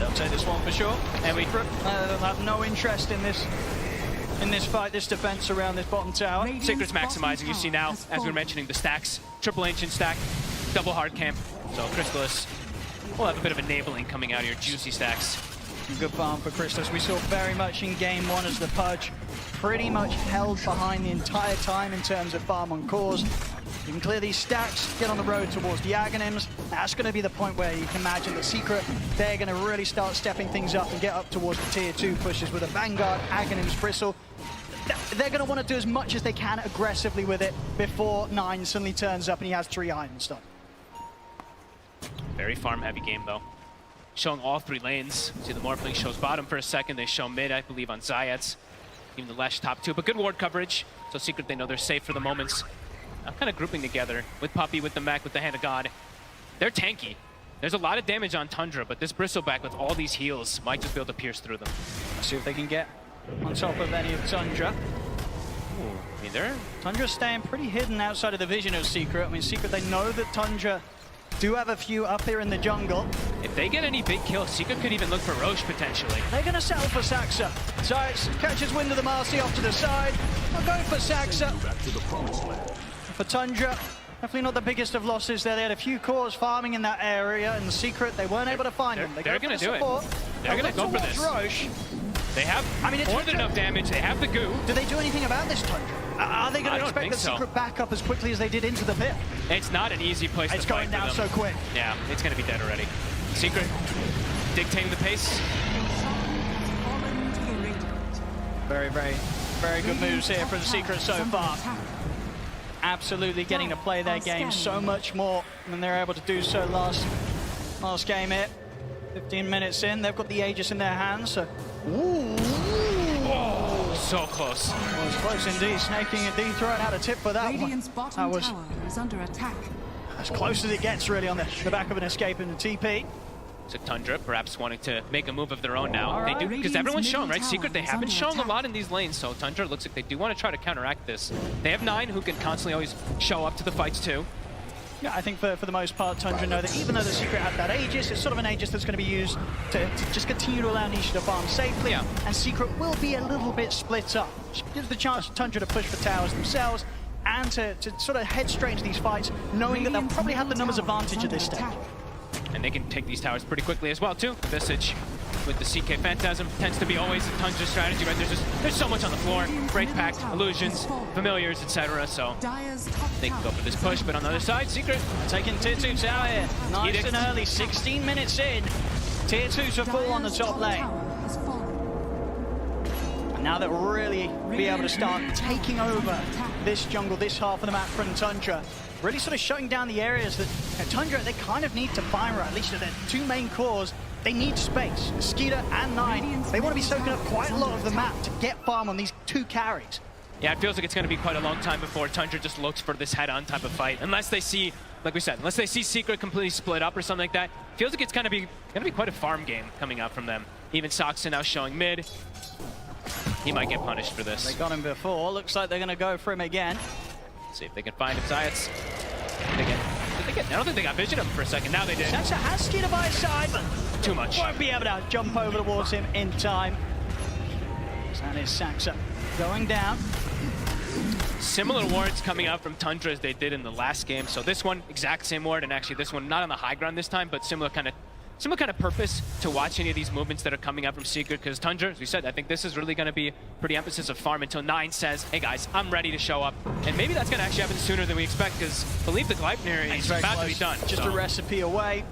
They'll take this one for sure. And we have no interest in this fight, this defense around this bottom tower. Secret's maximizing. You see now, as we were mentioning, the stacks. Triple Ancient stack, double hard camp. So Crystallis will have a bit of enabling coming out here. Juicy stacks. Good farm for Crystallis. We saw very much in game 1 as the Pudge pretty much held behind the entire time in terms of farm on cores. You can clear these stacks, get on the road towards the Aghanims. That's going to be the point where you can imagine that Secret, they're going to really start stepping things up and get up towards the tier 2 pushes with a Vanguard, Aghanims, Bristle. They're going to want to do as much as they can aggressively with it before 9 suddenly turns up and he has 3 items done. Very farm-heavy game, though. Showing all 3 lanes. See, the Morphling shows bottom for a second. They show mid, I believe, on Zayats. Even the Lesh top 2, but good ward coverage. So Secret, they know they're safe for the moments. I'm kind of grouping together with Puppey, with the mech, with the Hand of God. They're tanky. There's a lot of damage on Tundra, but this Bristleback with all these heals might just be able to pierce through them. Let's see if they can get on top of any of Tundra. Ooh, I mean, Tundra's staying pretty hidden outside of the vision of Secret. I mean, Secret, they know that Tundra do have a few up here in the jungle. If they get any big kills, Secret could even look for Roche potentially. They're going to settle for Saxa. Zayats catches wind of the Marcy off to the side. They'll go for Saxa. For Tundra, definitely not the biggest of losses there. They had a few cores farming in that area, and the Secret, they weren't able to find them. They're going to do it. They're going to go for this. Roche. They have I mean, it's more than enough damage. They have the goo. Do they do anything about this Tundra? Are they going I to don't expect think the so. Secret back up as quickly as they did into the pit? It's not an easy place It's to fight going down for them. so quick. Yeah, it's going to be dead already. Secret dictating the pace. Fallen to the radiant. Very, very good moves here from Secret so far. Absolutely getting to play their game so much more than they were able to do so last game here. 15 minutes in, they've got the Aegis in their hands, so... Ooh. Oh, so close. Well, it's close indeed. Snaking indeed throwing out a tip for that Radiant's one. bottom That was tower is under attack. as close as it gets, really, on the back of an escape in the TP. So Tundra perhaps wanting to make a move of their own now. All right. They do, because Radiant's everyone's shown, right? middle Secret, they tower is haven't under shown a attack. lot in these lanes, so Tundra looks like they do want to try to counteract this. They have 9 who can constantly always show up to the fights too. Yeah, I think for the most part, Tundra know that even though the Secret have that Aegis, it's sort of an Aegis that's going to be used to just continue to allow Nisha to farm safely. Yeah. And Secret will be a little bit split up. Which gives the chance for Tundra to push for towers themselves and to sort of head straight into these fights, knowing that they'll Radiant's probably have the middle numbers tower is advantage at this under stage. attack. And they can take these towers pretty quickly as well too. Visage with the CK Phantasm tends to be always a Tundra strategy, right? There's so much on the floor. Break Pact, illusions, familiars, etc. So Dyer's top they can go tower for this push, but on the other side, Secret. Taking Tier 2 tower here. Nice Edict. and early, 16 minutes in. Tier 2 to fall on the Dyer's top lane. tower has fallen. And now that we'll really be able to start taking over this jungle, this half of the map from Tundra, really sort of shutting down the areas that Tundra, they kind of need to fire at least at their 2 main cores. They need space. Skeeter and Nine, they want to be soaking up quite a lot of the map to get farm on these 2 carries. Yeah, it feels like it's going to be quite a long time before Tundra just looks for this head-on type of fight. Unless they see, like we said, unless they see Secret completely split up or something like that. Feels like it's going to be quite a farm game coming out from them. Even Soxon now showing mid. He might get punished for this. They got him before. Looks like they're going to go for him again. See if they can find him. Zayats. I don't think they got vision of him for a second. Now they did. Saxa has Skeeter by his side, but Too much. won't be able to jump over towards him in time. So that is Saxa going down. Similar wards coming out from Tundra as they did in the last game. So this one, exact same ward, and actually this one not on the high ground this time, but similar kind of purpose to watch any of these movements that are coming out from Secret, because Tundra, as we said, I think this is really going to be pretty emphasis of farm until Nine says, hey guys, I'm ready to show up. And maybe that's going to actually happen sooner than we expect, because I believe the Gleipnir is Very about close. to be done. Just so a recipe away.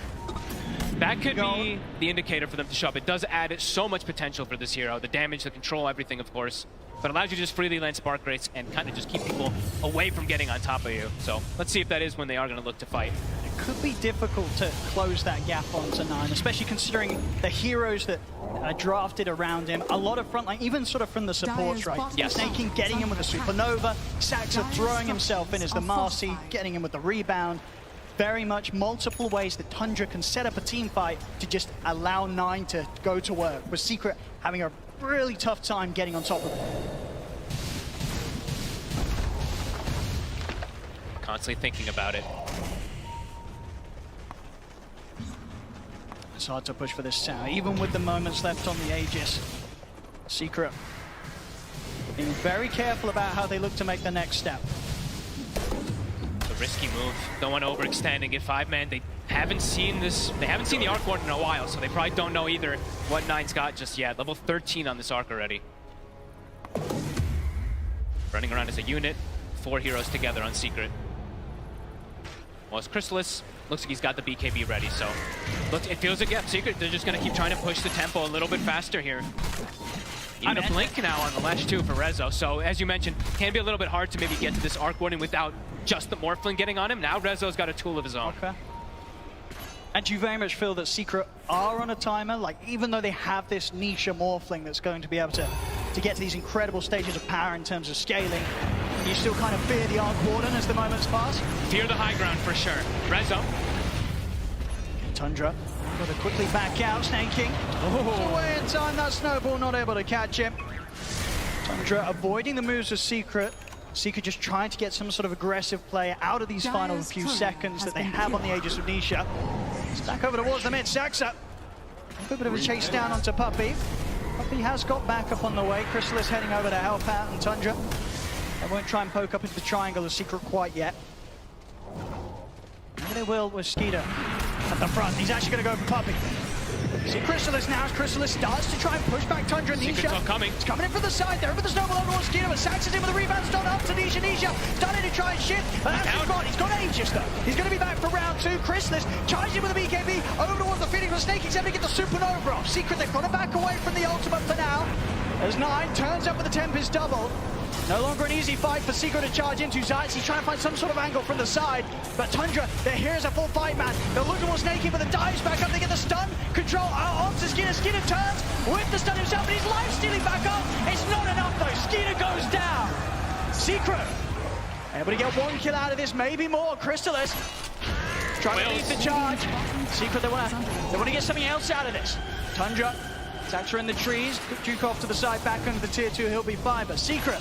that could be the indicator for them to show up. It does add so much potential for this hero, the damage, the control, everything, of course. But allows you to just freely land spark rates and kind of just keep people away from getting on top of you. So let's see if that is when they are going to look to fight. It could be difficult to close that gap onto Nine, especially considering the heroes that are drafted around him. A lot of frontline, even sort of from the supports, Dyer's right? bottom Yes. Snaking, getting him with the Supernova, Saxa throwing himself in as the Marcy, getting him with the rebound. Very much multiple ways that Tundra can set up a team fight to just allow Nine to go to work, with Secret having a really tough time getting on top of it. Constantly thinking about it. It's hard to push for this tower, even with the moments left on the Aegis. Secret being very careful about how they look to make the next step. It's a risky move. Don't want to overextend and get 5-man. They haven't seen this. They haven't seen the Arc Warden in a while, so they probably don't know either what Nine's got just yet. Level 13 on this Arc already. Running around as a unit. 4 heroes together on Secret. Well, it's Chrysalis. Looks like he's got the BKB ready, so look, it feels like, yeah, Secret, they're just going to keep trying to push the tempo a little bit faster here. Even a blink now on the Lash 2 for Rezo, so as you mentioned, can be a little bit hard to maybe get to this Arc Warden without just the Morphling getting on him. Now Rezo's got a tool of his own. Okay. And do you very much feel that Secret are on a timer? Like, even though they have this niche Morphling that's going to be able to get to these incredible stages of power in terms of scaling, you still kind of fear the Arc Warden as the moments pass? Fear the high ground for sure. Rezo. Tundra got to quickly back out, snaking. Away in time, that snowball not able to catch him. Tundra avoiding the moves of Secret. Secret just trying to get some sort of aggressive play out of these final Dyer's few turret seconds has that they been have on the killed. Aegis of Nisha. It's back over towards the mid. Saxa. A bit of a chase down onto Puppey. Puppey has got back up on the way. Chrysalis heading over to help out, and Tundra, they won't try and poke up into the triangle of Secret quite yet. Maybe they will with Skeeter at the front. He's actually going to go for Puppey. See Chrysalis now as Chrysalis starts to try and push back Tundra. Secret's all coming. It's coming in from the side there, but the snowball over towards Skeeter, but Sax is in with the rebound, start up to Nisha. Nisha starting to try and shift, but that's his spot. He's got Aegis though. He's going to be back for round 2. Chrysalis charges in with the BKB over towards the Phoenix, but Snake is able to get the Supernova off. Secret, they've got to back away from the ultimate for now. As 9 turns up with the Tempest double. No longer an easy fight for Secret to charge into. Zayas, he's trying to find some sort of angle from the side, but Tundra, they're here as a full fight man. They're looking towards Snakey, but the dives back up. They get the stun control onto Skeeter. Skeeter turns with the stun himself, but he's life stealing back up. It's not enough though. Skeeter goes down. Secret able to get 1 kill out of this, maybe more. Chrysalis trying to lead the charge. Secret, they want to get something else out of this. Tundra, Saxer in the trees, Duke off to the side, back under the tier 2, he'll be fine. But Secret,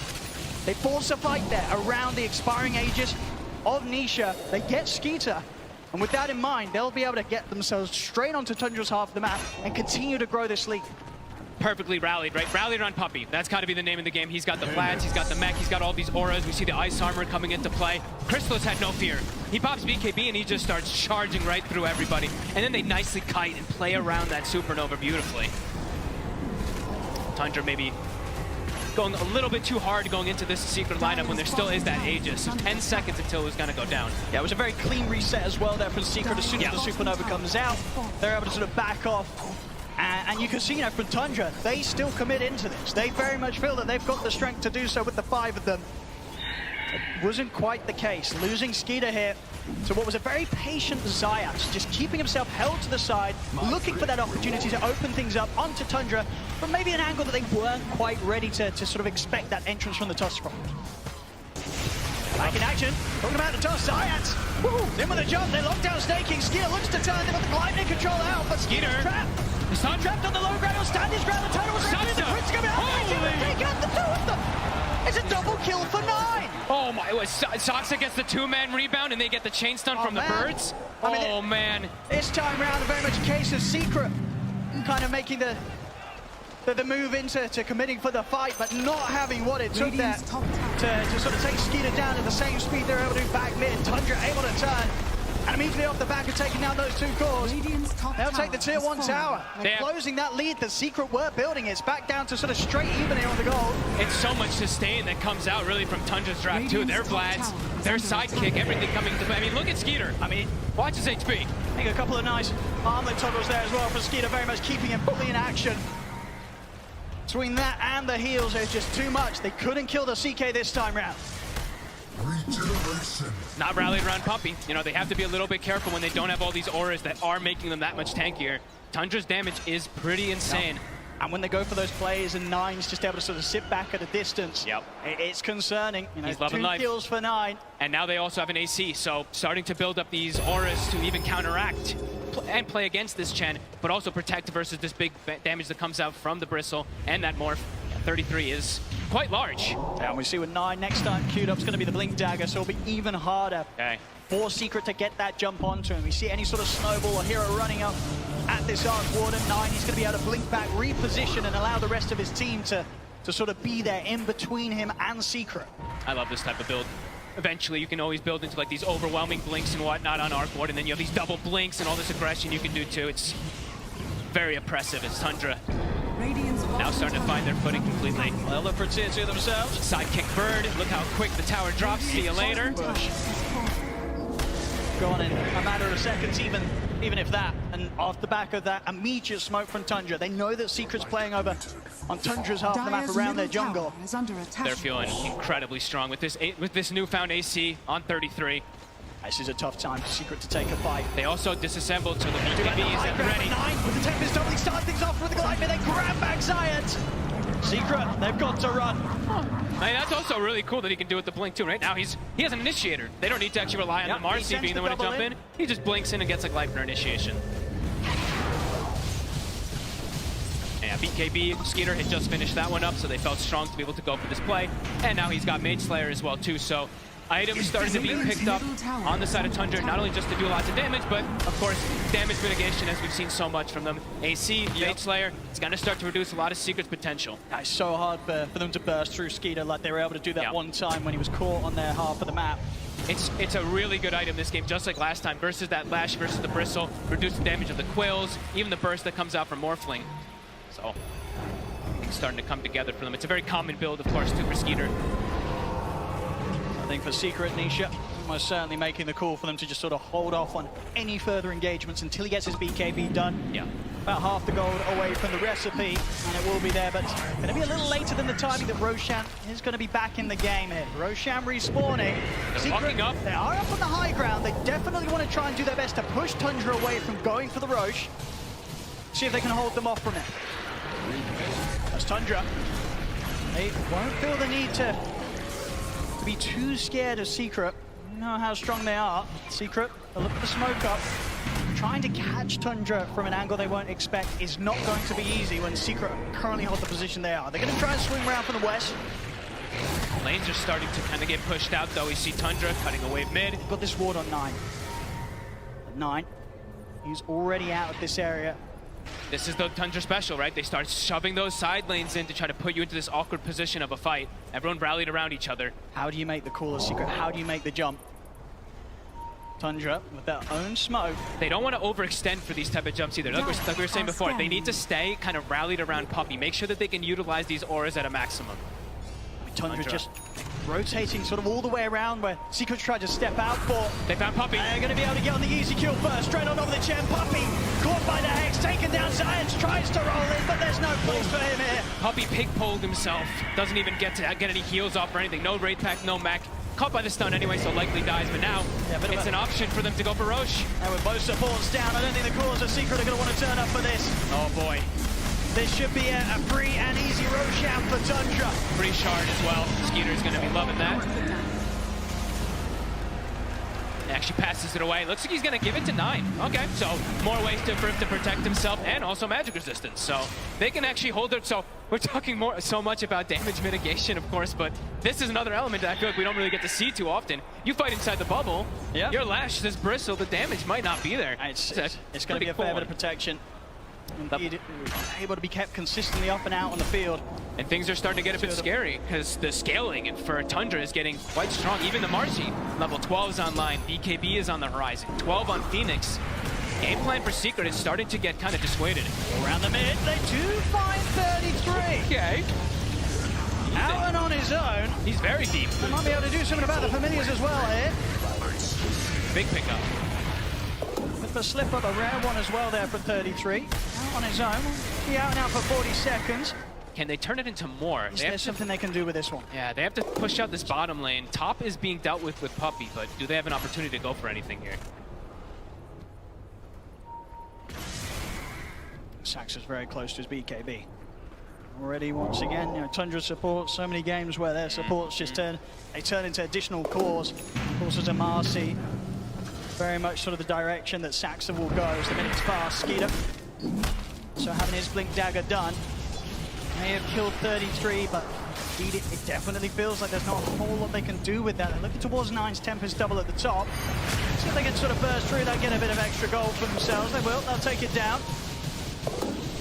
they force a fight there around the expiring Aegis of Nisha. They get Skeeter, and with that in mind, they'll be able to get themselves straight onto Tundra's half of the map and continue to grow this lead. Perfectly rallied, right? Rallied on Puppey. That's got to be the name of the game. He's got the plants, he's got the mech, he's got all these auras. We see the ice armor coming into play. Chrysalis had no fear. He pops BKB and he just starts charging right through everybody. And then they nicely kite and play around that Supernova beautifully. Tundra maybe going a little bit too hard going into this Secret lineup when there still is that Aegis. So 10 seconds until it was going to go down. Yeah, it was a very clean reset as well there from Secret. As soon as the Supernova comes out, they're able to sort of back off. And you can see, from Tundra, they still commit into this. They very much feel that they've got the strength to do so with the 5 of them. It wasn't quite the case. Losing Skeeter here to what was a very patient Zayas, just keeping himself held to the side, looking for that opportunity to open things up onto Tundra, but maybe an angle that they weren't quite ready to sort of expect that entrance from the toss from. Back in action, talking about the toss, Zayas, in with a jump, they lock down Snaking, Skeeter looks to turn, they've got the gliding control out, but Skeeter's trapped. Trapped on the low ground, he'll stand his ground, the turtle was ready, the Prince going to be able to take out the 2 of them. It's a double kill for 9. Oh my, Soxa gets the 2-man rebound and they get the chain stun from the birds. I mean, man. This time around, very much a case of Secret kind of making the move into committing for the fight, but not having what it took there to sort of take Skeeter down at the same speed they're able to do back mid. Tundra able to turn. And immediately off the back of taking down those 2 cores, they'll take the tier 1 tower. And closing that lead, the Secret were building. It's back down to sort of straight even here on the goal. It's so much sustain that comes out really from Tundra's draft too. Their Vlads, their sidekick, everything coming to play. I mean, look at Skeeter. I mean, watch his HP. I think a couple of nice armlet toggles there as well for Skeeter, very much keeping him fully in action. Between that and the heals, there's just too much. They couldn't kill the CK this time round. Not rallied around Puppey. You know, they have to be a little bit careful when they don't have all these auras that are making them that much tankier. Tundra's damage is pretty insane. And when they go for those plays and 9's just able to sort of sit back at a distance, it's concerning. You know, he's loving 2 life. kills for 9. And now they also have an AC, so starting to build up these auras to even counteract and play against this Chen, but also protect versus this big damage that comes out from the Bristle and that Morph. 33 is quite large. Yeah, and we see with 9 next time queued up, it's going to be the Blink Dagger, so it'll be even harder for Secret to get that jump onto him. We see any sort of snowball or hero running up at this Arc Warden. 9, he's going to be able to blink back, reposition, and allow the rest of his team to sort of be there in between him and Secret. I love this type of build. Eventually, you can always build into like these overwhelming blinks and whatnot on Arc Warden, and then you have these double blinks and all this aggression you can do too. It's very oppressive as Tundra now starting to find their footing completely. They'll look for tier 2 themselves. Sidekick Bird, look how quick the tower drops. See you later. Gone in a matter of seconds, even if that. And off the back of that, immediate smoke from Tundra. They know that Secret's playing over on Tundra's half of the map around their jungle. They're feeling incredibly strong with this newfound AC on 33. This is a tough time for Secret to take a fight. They also disassembled, so the BKBs are ready. 9 with the Tempest doubling, start things off with the Glide, they grab back Science. Secret, they've got to run. Hey, that's also really cool that he can do with the blink too. Right now, he has an initiator. They don't need to actually rely on the Marcy being the one to jump in. He just blinks in and gets a Gleipnir initiation. Yeah, BKB, Skeeter had just finished that one up, so they felt strong to be able to go for this play. And now he's got Mage Slayer as well too, so items started to be picked up on the side of Tundra, not only just to do lots of damage, but of course, damage mitigation, as we've seen so much from them. AC, Mage Slayer, it's going to start to reduce a lot of Secret's potential. It's so hard for them to burst through Skeeter like they were able to do that one time when he was caught on their half of the map. It's a really good item this game, just like last time, versus that Lash versus the Bristle, reducing damage of the Quills, even the burst that comes out from Morphling. So, it's starting to come together for them. It's a very common build, of course, too, for Skeeter. I think for Secret, Nisha, almost certainly making the call for them to just sort of hold off on any further engagements until he gets his BKB done. Yeah. About half the gold away from the recipe, and it will be there, but going to be a little later than the timing that Roshan is going to be back in the game here. Roshan respawning. They're walking up. They are up on the high ground. They definitely want to try and do their best to push Tundra away from going for the Roche. See if they can hold them off from it. That's Tundra. They won't feel the need to be too scared of Secret. You know how strong they are. Secret, they'll look at the smoke up. Trying to catch Tundra from an angle they won't expect is not going to be easy when Secret currently hold the position they are. They're going to try and swing around from the west. Lanes are starting to kind of get pushed out, though. We see Tundra cutting away mid. Got this ward on 9. At 9, he's already out of this area. This is the Tundra special, right? They start shoving those side lanes in to try to put you into this awkward position of a fight. Everyone rallied around each other. How do you make the call as Secret? How do you make the jump? Tundra with their own smoke. They don't want to overextend for these type of jumps either. Like we were saying before, they need to stay kind of rallied around Puppey. Make sure that they can utilize these auras at a maximum. Tundra just rotating sort of all the way around where Secret tried to step out for. They found Puppey. They're going to be able to get on the easy kill first. Straight on over the chair. Puppey caught by the Hex, taken down. Science tries to roll in, but there's no place for him here. Puppey pig-poled himself. Doesn't even get any heals off or anything. No Wraith Pack, no mech. Caught by the stun anyway, so likely dies, but now it's an option for them to go for Roche. And with both supports down, I don't think the cores of Secret are going to want to turn up for this. Oh boy. This should be a free and easy Roshan for Tundra. Free shard as well. Skeeter's going to be loving that. Actually passes it away. Looks like he's going to give it to 9. Okay, so more ways for him to protect himself and also magic resistance. So they can actually hold it. So we're talking so much about damage mitigation, of course, but this is another element that I feel like we don't really get to see too often. You fight inside the bubble, your Lash, this Bristle, the damage might not be there. It's going to be a fair bit of protection. Indeed, able to be kept consistently up and out on the field. And things are starting to get a bit scary because the scaling for Tundra is getting quite strong. Even the Marcy, level 12 is online. BKB is on the horizon. 12 on Phoenix. Game plan for Secret is starting to get kind of dissuaded. Around the mid, they do find 33. Okay. Out and on his own. He's very deep. They might be able to do something about the familiars as well here. Big pickup. With the slip up, a rare one as well there for 33. Out on his own. Be out now for 40 seconds. Can they turn it into more? Is there something they can do with this one? Yeah, they have to push out this bottom lane. Top is being dealt with Puppey, but do they have an opportunity to go for anything here? Sax is very close to his BKB. Already, once again, you know, Tundra support, so many games where their supports just turn into additional cores. Courses of Marcy, very much sort of the direction that Saxon will go as the minutes pass. Skeeter, so having his Blink Dagger done, may have killed 33, but indeed it definitely feels like there's not a whole lot they can do with that. They're looking towards 9's Tempest double at the top. See if they can sort of burst through that, get a bit of extra gold for themselves. They will, they'll take it down.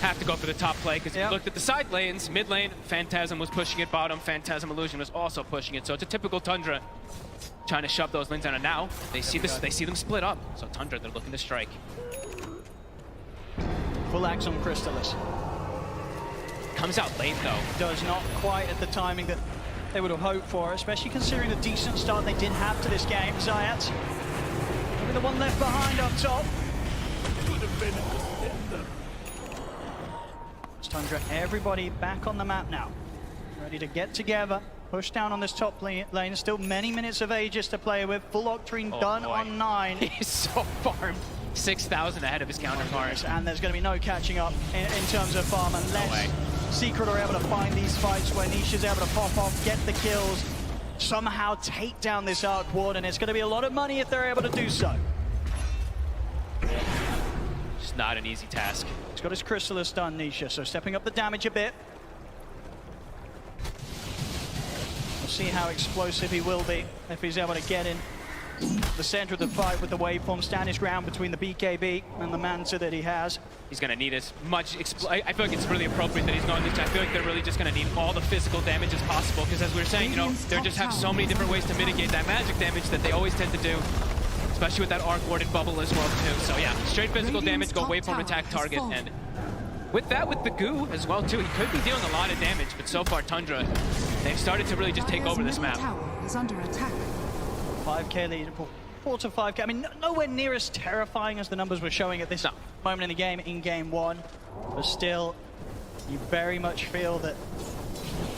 Have to go for the top play because if you looked at the side lanes, mid lane, Phantasm was pushing it, bottom, Phantasm Illusion was also pushing it. So it's a typical Tundra trying to shove those lanes down, and now they see them split up. So Tundra, they're looking to strike. Full axe on Crystallis. Comes out late though. Does not quite at the timing that they would have hoped for, especially considering the decent start they did have to this game. Zayat, maybe the one left behind up top. Tundra, everybody back on the map now. Ready to get together, push down on this top lane. Still many minutes of Aegis to play with. Full Octarine done on 9. He's so farmed. 6,000 ahead of his counterparts. And there's going to be no catching up in terms of farm unless Secret are able to find these fights where Nisha's able to pop off, get the kills, somehow take down this Arc Ward, and it's going to be a lot of money if they're able to do so. Just not an easy task. He's got his Crystallis done, Nisha, so stepping up the damage a bit. We'll see how explosive he will be if he's able to get in the center of the fight with the waveform, stand his ground between the BKB and the Manta that he has. He's going to need as much... I feel like it's really appropriate that he's going this. I feel like they're really just going to need all the physical damage as possible, because as we were saying, you know, they just have so many different ways to mitigate that magic damage that they always tend to do, especially with that arc-warded bubble as well, too. So yeah, straight physical damage, go waveform attack target, and with that, with the goo as well, too, he could be dealing a lot of damage, but so far, Tundra, they've started to really just take over this map. Tower is under attack. 5k lead, 4 to 5k. I mean, nowhere near as terrifying as the numbers were showing at this moment in the game, in game one. But still, you very much feel that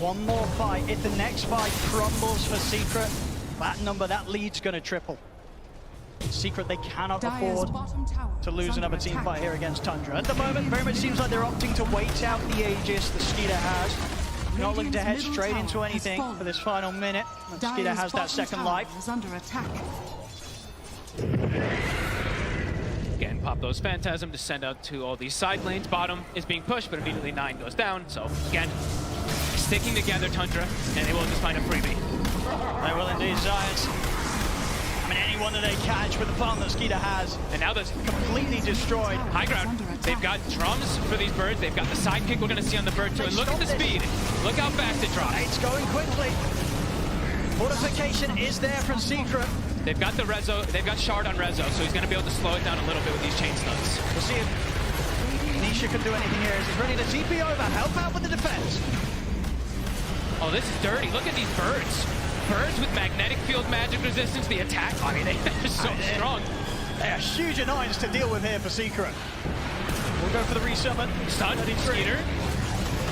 one more fight, if the next fight crumbles for Secret, that number, that lead's going to triple. Secret, they cannot afford to lose another team fight here against Tundra. At the moment, very much seems like they're opting to wait out the Aegis the Skeeter has. Not looking to head straight into anything for this final minute. Skeeter has that second life. Is under attack. Again, pop those Phantasm to send out to all these side lanes. Bottom is being pushed, but immediately 9 goes down. So again, sticking together, Tundra, and they will just find a freebie. They will indeed, Giants. I mean, anyone that they catch with the farm that Skeeter has, And now there's completely destroyed. high ground. They've got drums for these birds. They've got the sidekick we're going to see on the bird, too. And look at the speed. Look how fast it drops. It's going quickly. Fortification is there from Secret. They've got the Rezo. They've got Shard on Rezo, so he's going to be able to slow it down a little bit with these chain stuns. We'll see if Nisha can do anything here. He's ready to TP over, help out with the defense. Oh, this is dirty. Look at these birds. Birds with magnetic field magic resistance. The attack, I mean, they're so strong. They are huge annoyance to deal with here for Secret. We'll go for the resummon. Stun, Skeeter.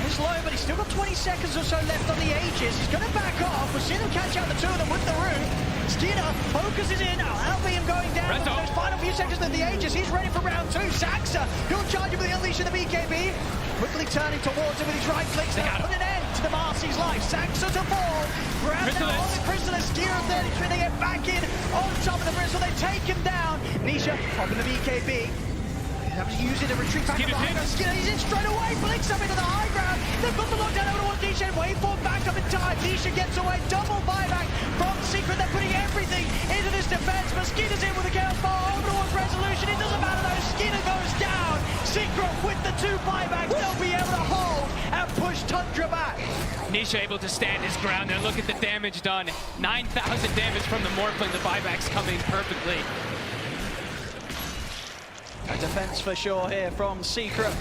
He's low, but he's still got 20 seconds or so left on the Aegis. He's going to back off. We'll see them catch out the two of them with the root. Skeeter focuses in. That'll be him going down. Rezo. Those final few seconds of the Aegis. He's ready for round 2. Saxa, he'll charge him with the unleash of the BKB. Quickly turning towards him with his right clicks. They'll put an end to the Marcy's life. Saxa to fall. Grab now on the Chrysalis. Skeeter 33. They get back in on top of the Bristle. They take him down. Nisha popping the BKB. He's having to use it to retreat back to the high ground. Skeeter, he's in straight away. Blinks up into the high ground. They've got the lockdown over to one Nisha. Waveform back up in time. Nisha gets away. Double buyback from Secret. They're putting everything into this defense. But Skeeter's in with a kill. Over towards Resolution. It doesn't matter though. Skeeter goes down. Secret with the 2 buybacks. They'll be able to hold and push Tundra back. Nisha able to stand his ground there. Look at the damage done. 9,000 damage from the Morphling. The buybacks coming perfectly. A defense for sure here from Secret,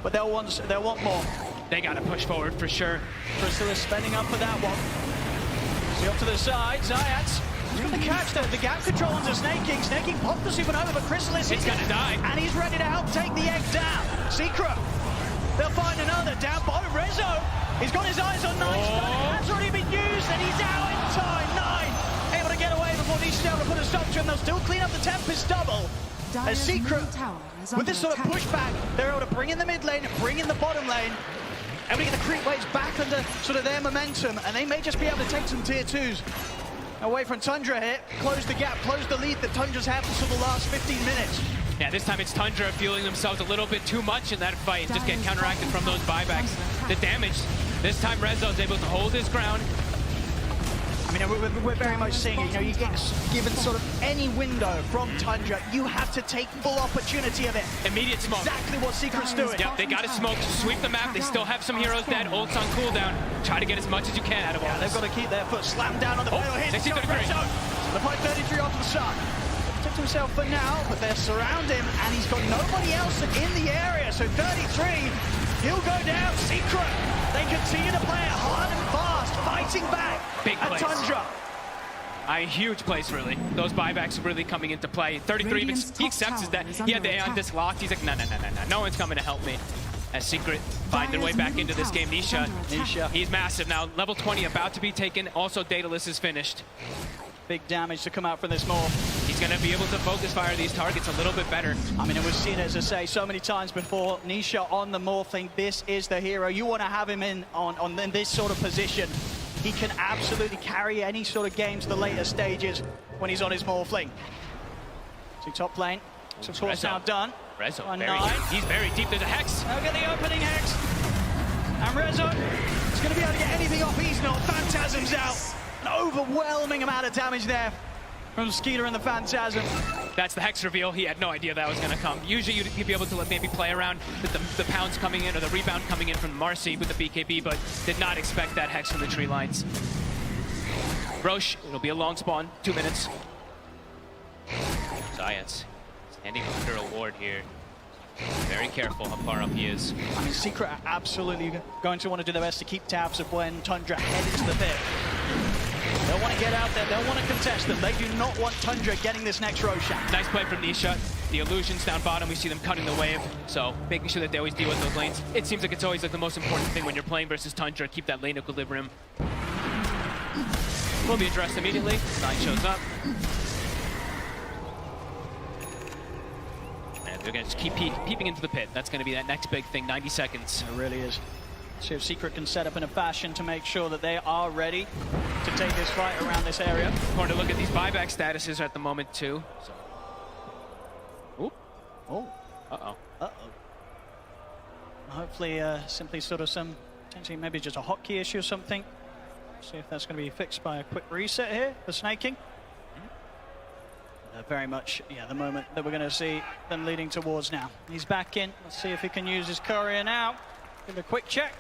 but they'll want more. They got to push forward for sure. Chrysalis spending up for that one. See up to the side, Zayats. He's going to catch the gap control onto Snake King. Snake King popped the supernova, but Chrysalis It's gonna die. and he's ready to help take the egg down. Secret, they'll find another down bottom. Rezo, he's got his eyes on 9. That's already been used, and he's out in time. 9 able to get away before Nisha's able to put a stop to him. They'll still clean up the Tempest double. A Secret, with this sort of pushback, they're able to bring in the mid lane, bring in the bottom lane, able to get the creep waves back under sort of their momentum, and they may just be able to take some tier 2s away from Tundra here, close the gap, close the lead that Tundra's had for the last 15 minutes. Yeah, this time it's Tundra feeling themselves a little bit too much in that fight, just get counteracted from those buybacks. The damage, this time Rezo's able to hold his ground. I mean, we're very much seeing it. You know, you get given sort of any window from Tundra, you have to take full opportunity of it. Immediate smoke. Exactly what Secret's doing. Yep, they got to smoke to sweep the map. They still have some heroes dead. Ult's on cooldown. Try to get as much as you can out of all They've this. got to keep their foot slammed down on the pedal. Here's the 63. The point 33 off to the side. Took to himself for now, but they're surround him, and he's got nobody else in the area. So 33, he'll go down. Secret, they continue to play it hard and fast, fighting back Big at place. Tundra. A huge place, really. Those buybacks are really coming into play. 33, even he accepts that. He had the Aeon disc locked. He's like, no one's coming to help me. As Secret find their way back into this game. Nisha, he's massive now. Level 20 about to be taken. Also, Daedalus is finished. Big damage to come out from this morph. He's going to be able to focus fire these targets a little bit better. I mean, it was seen, as I say, so many times before. Nisha on the morphling. This is the hero. You want to have him in this sort of position. He can absolutely carry any sort of game to the later stages when he's on his morphling. So top lane, so of course now done. Rezo, He's very deep. There's a Hex. Now get the opening Hex. And Rezo is going to be able to get anything off. He's not. Phantasm's out. An overwhelming amount of damage there from Skeeter and the Phantasm. That's the Hex reveal. He had no idea that was going to come. Usually you'd be able to maybe play around with the pounds coming in or the rebound coming in from Marcy with the BKB, but did not expect that Hex from the tree lines. Roche, it'll be a long spawn, 2 minutes. Science standing under a ward here. Very careful how far up he is. I mean, Secret are absolutely going to want to do their best to keep tabs of when Tundra head into the pit. They'll want to get out there, they'll want to contest them. They do not want Tundra getting this next Roshan. Nice play from Nisha. The illusions down bottom, we see them cutting the wave. So making sure that they always deal with those lanes. It seems like it's always like the most important thing when you're playing versus Tundra, keep that lane equilibrium. Will be addressed immediately. Nine shows up. And they're going to just keep peeping into the pit. That's going to be that next big thing, 90 seconds. It really is. See if Secret can set up in a fashion to make sure that they are ready to take this fight around this area. Important to look at these buyback statuses at the moment too. So. Oop. Oh. Uh-oh. Uh-oh. Hopefully simply sort of some, potentially maybe just a hotkey issue or something. See if that's going to be fixed by a quick reset here for snaking. Very much, yeah, the moment that we're going to see them leading towards now. He's back in. Let's see if he can use his courier now. Give it a quick check.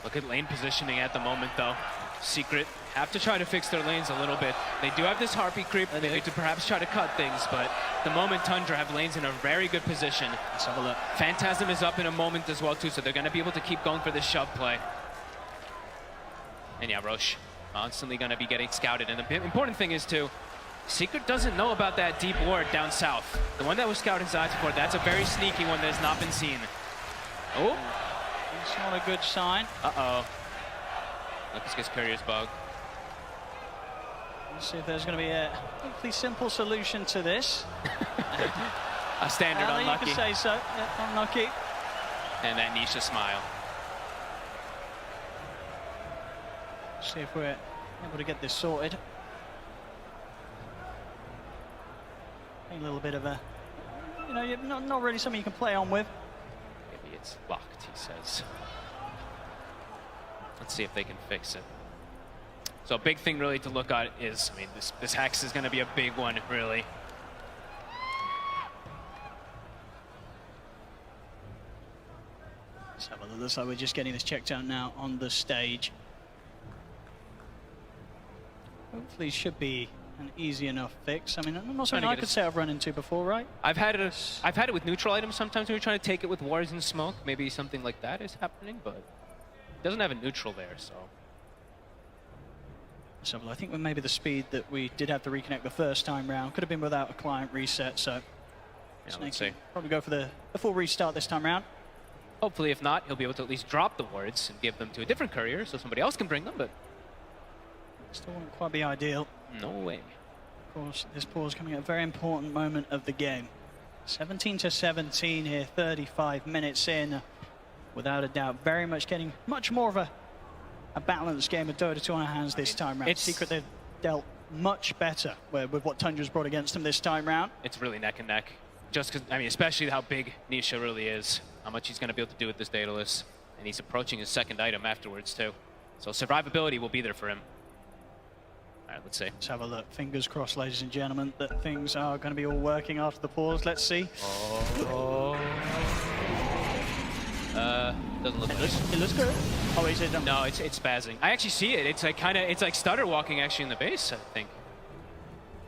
Look at lane positioning at the moment, though. Secret have to try to fix their lanes a little bit. They do have this Harpy creep. They need to perhaps try to cut things, but the moment Tundra have lanes in a very good position. Let's have a look. Phantasm is up in a moment as well, too, so they're going to be able to keep going for this shove play. And yeah, Roche constantly going to be getting scouted. And the important thing is, too, Secret doesn't know about that deep ward down south. The one that was scouted inside support, that's a very sneaky one that has not been seen. Oh. It's not a good sign. Uh-oh. Lucas gets Courier's bug. Let's see if there's going to be a hopefully simple solution to this. A standard unlucky. You can say so. Yeah, unlucky. And that Nisha smile. See if we're able to get this sorted. A little bit of a, you know, not really something you can play on with. Maybe it's locked, he says. Let's see if they can fix it. So a big thing really to look at is, I mean, this Hex is going to be a big one, really. Let's have a look. Looks like we're just getting this checked out now on the stage. Hopefully should be an easy enough fix. I mean, not something I could say I've run into before, right? I've had it with neutral items sometimes when you're trying to take it with wards and smoke. Maybe something like that is happening, but it doesn't have a neutral there, so. So I think maybe the speed that we did have to reconnect the first time round could have been without a client reset, so yeah, let's see. Probably go for the full restart this time round. Hopefully, if not, he'll be able to at least drop the wards and give them to a different courier so somebody else can bring them, but still won't quite be ideal. No way. Of course, this pause coming at a very important moment of the game. 17-17 here, 35 minutes in. Without a doubt, very much getting much more of a balanced game of Dota 2 on our hands this time round. Secret, they've dealt much better with what Tundra's brought against them this time round. It's really neck and neck. Just because, I mean, especially how big Nisha really is, how much he's going to be able to do with this Daedalus. And he's approaching his second item afterwards, too. So survivability will be there for him. All right, let's see. Let's have a look. Fingers crossed, ladies and gentlemen, that things are going to be all working after the pause. Let's see. Oh. Doesn't look like it looks good. Oh, is it? No, it's spazzing. I actually see it. It's like it's like stutter walking actually in the base, I think.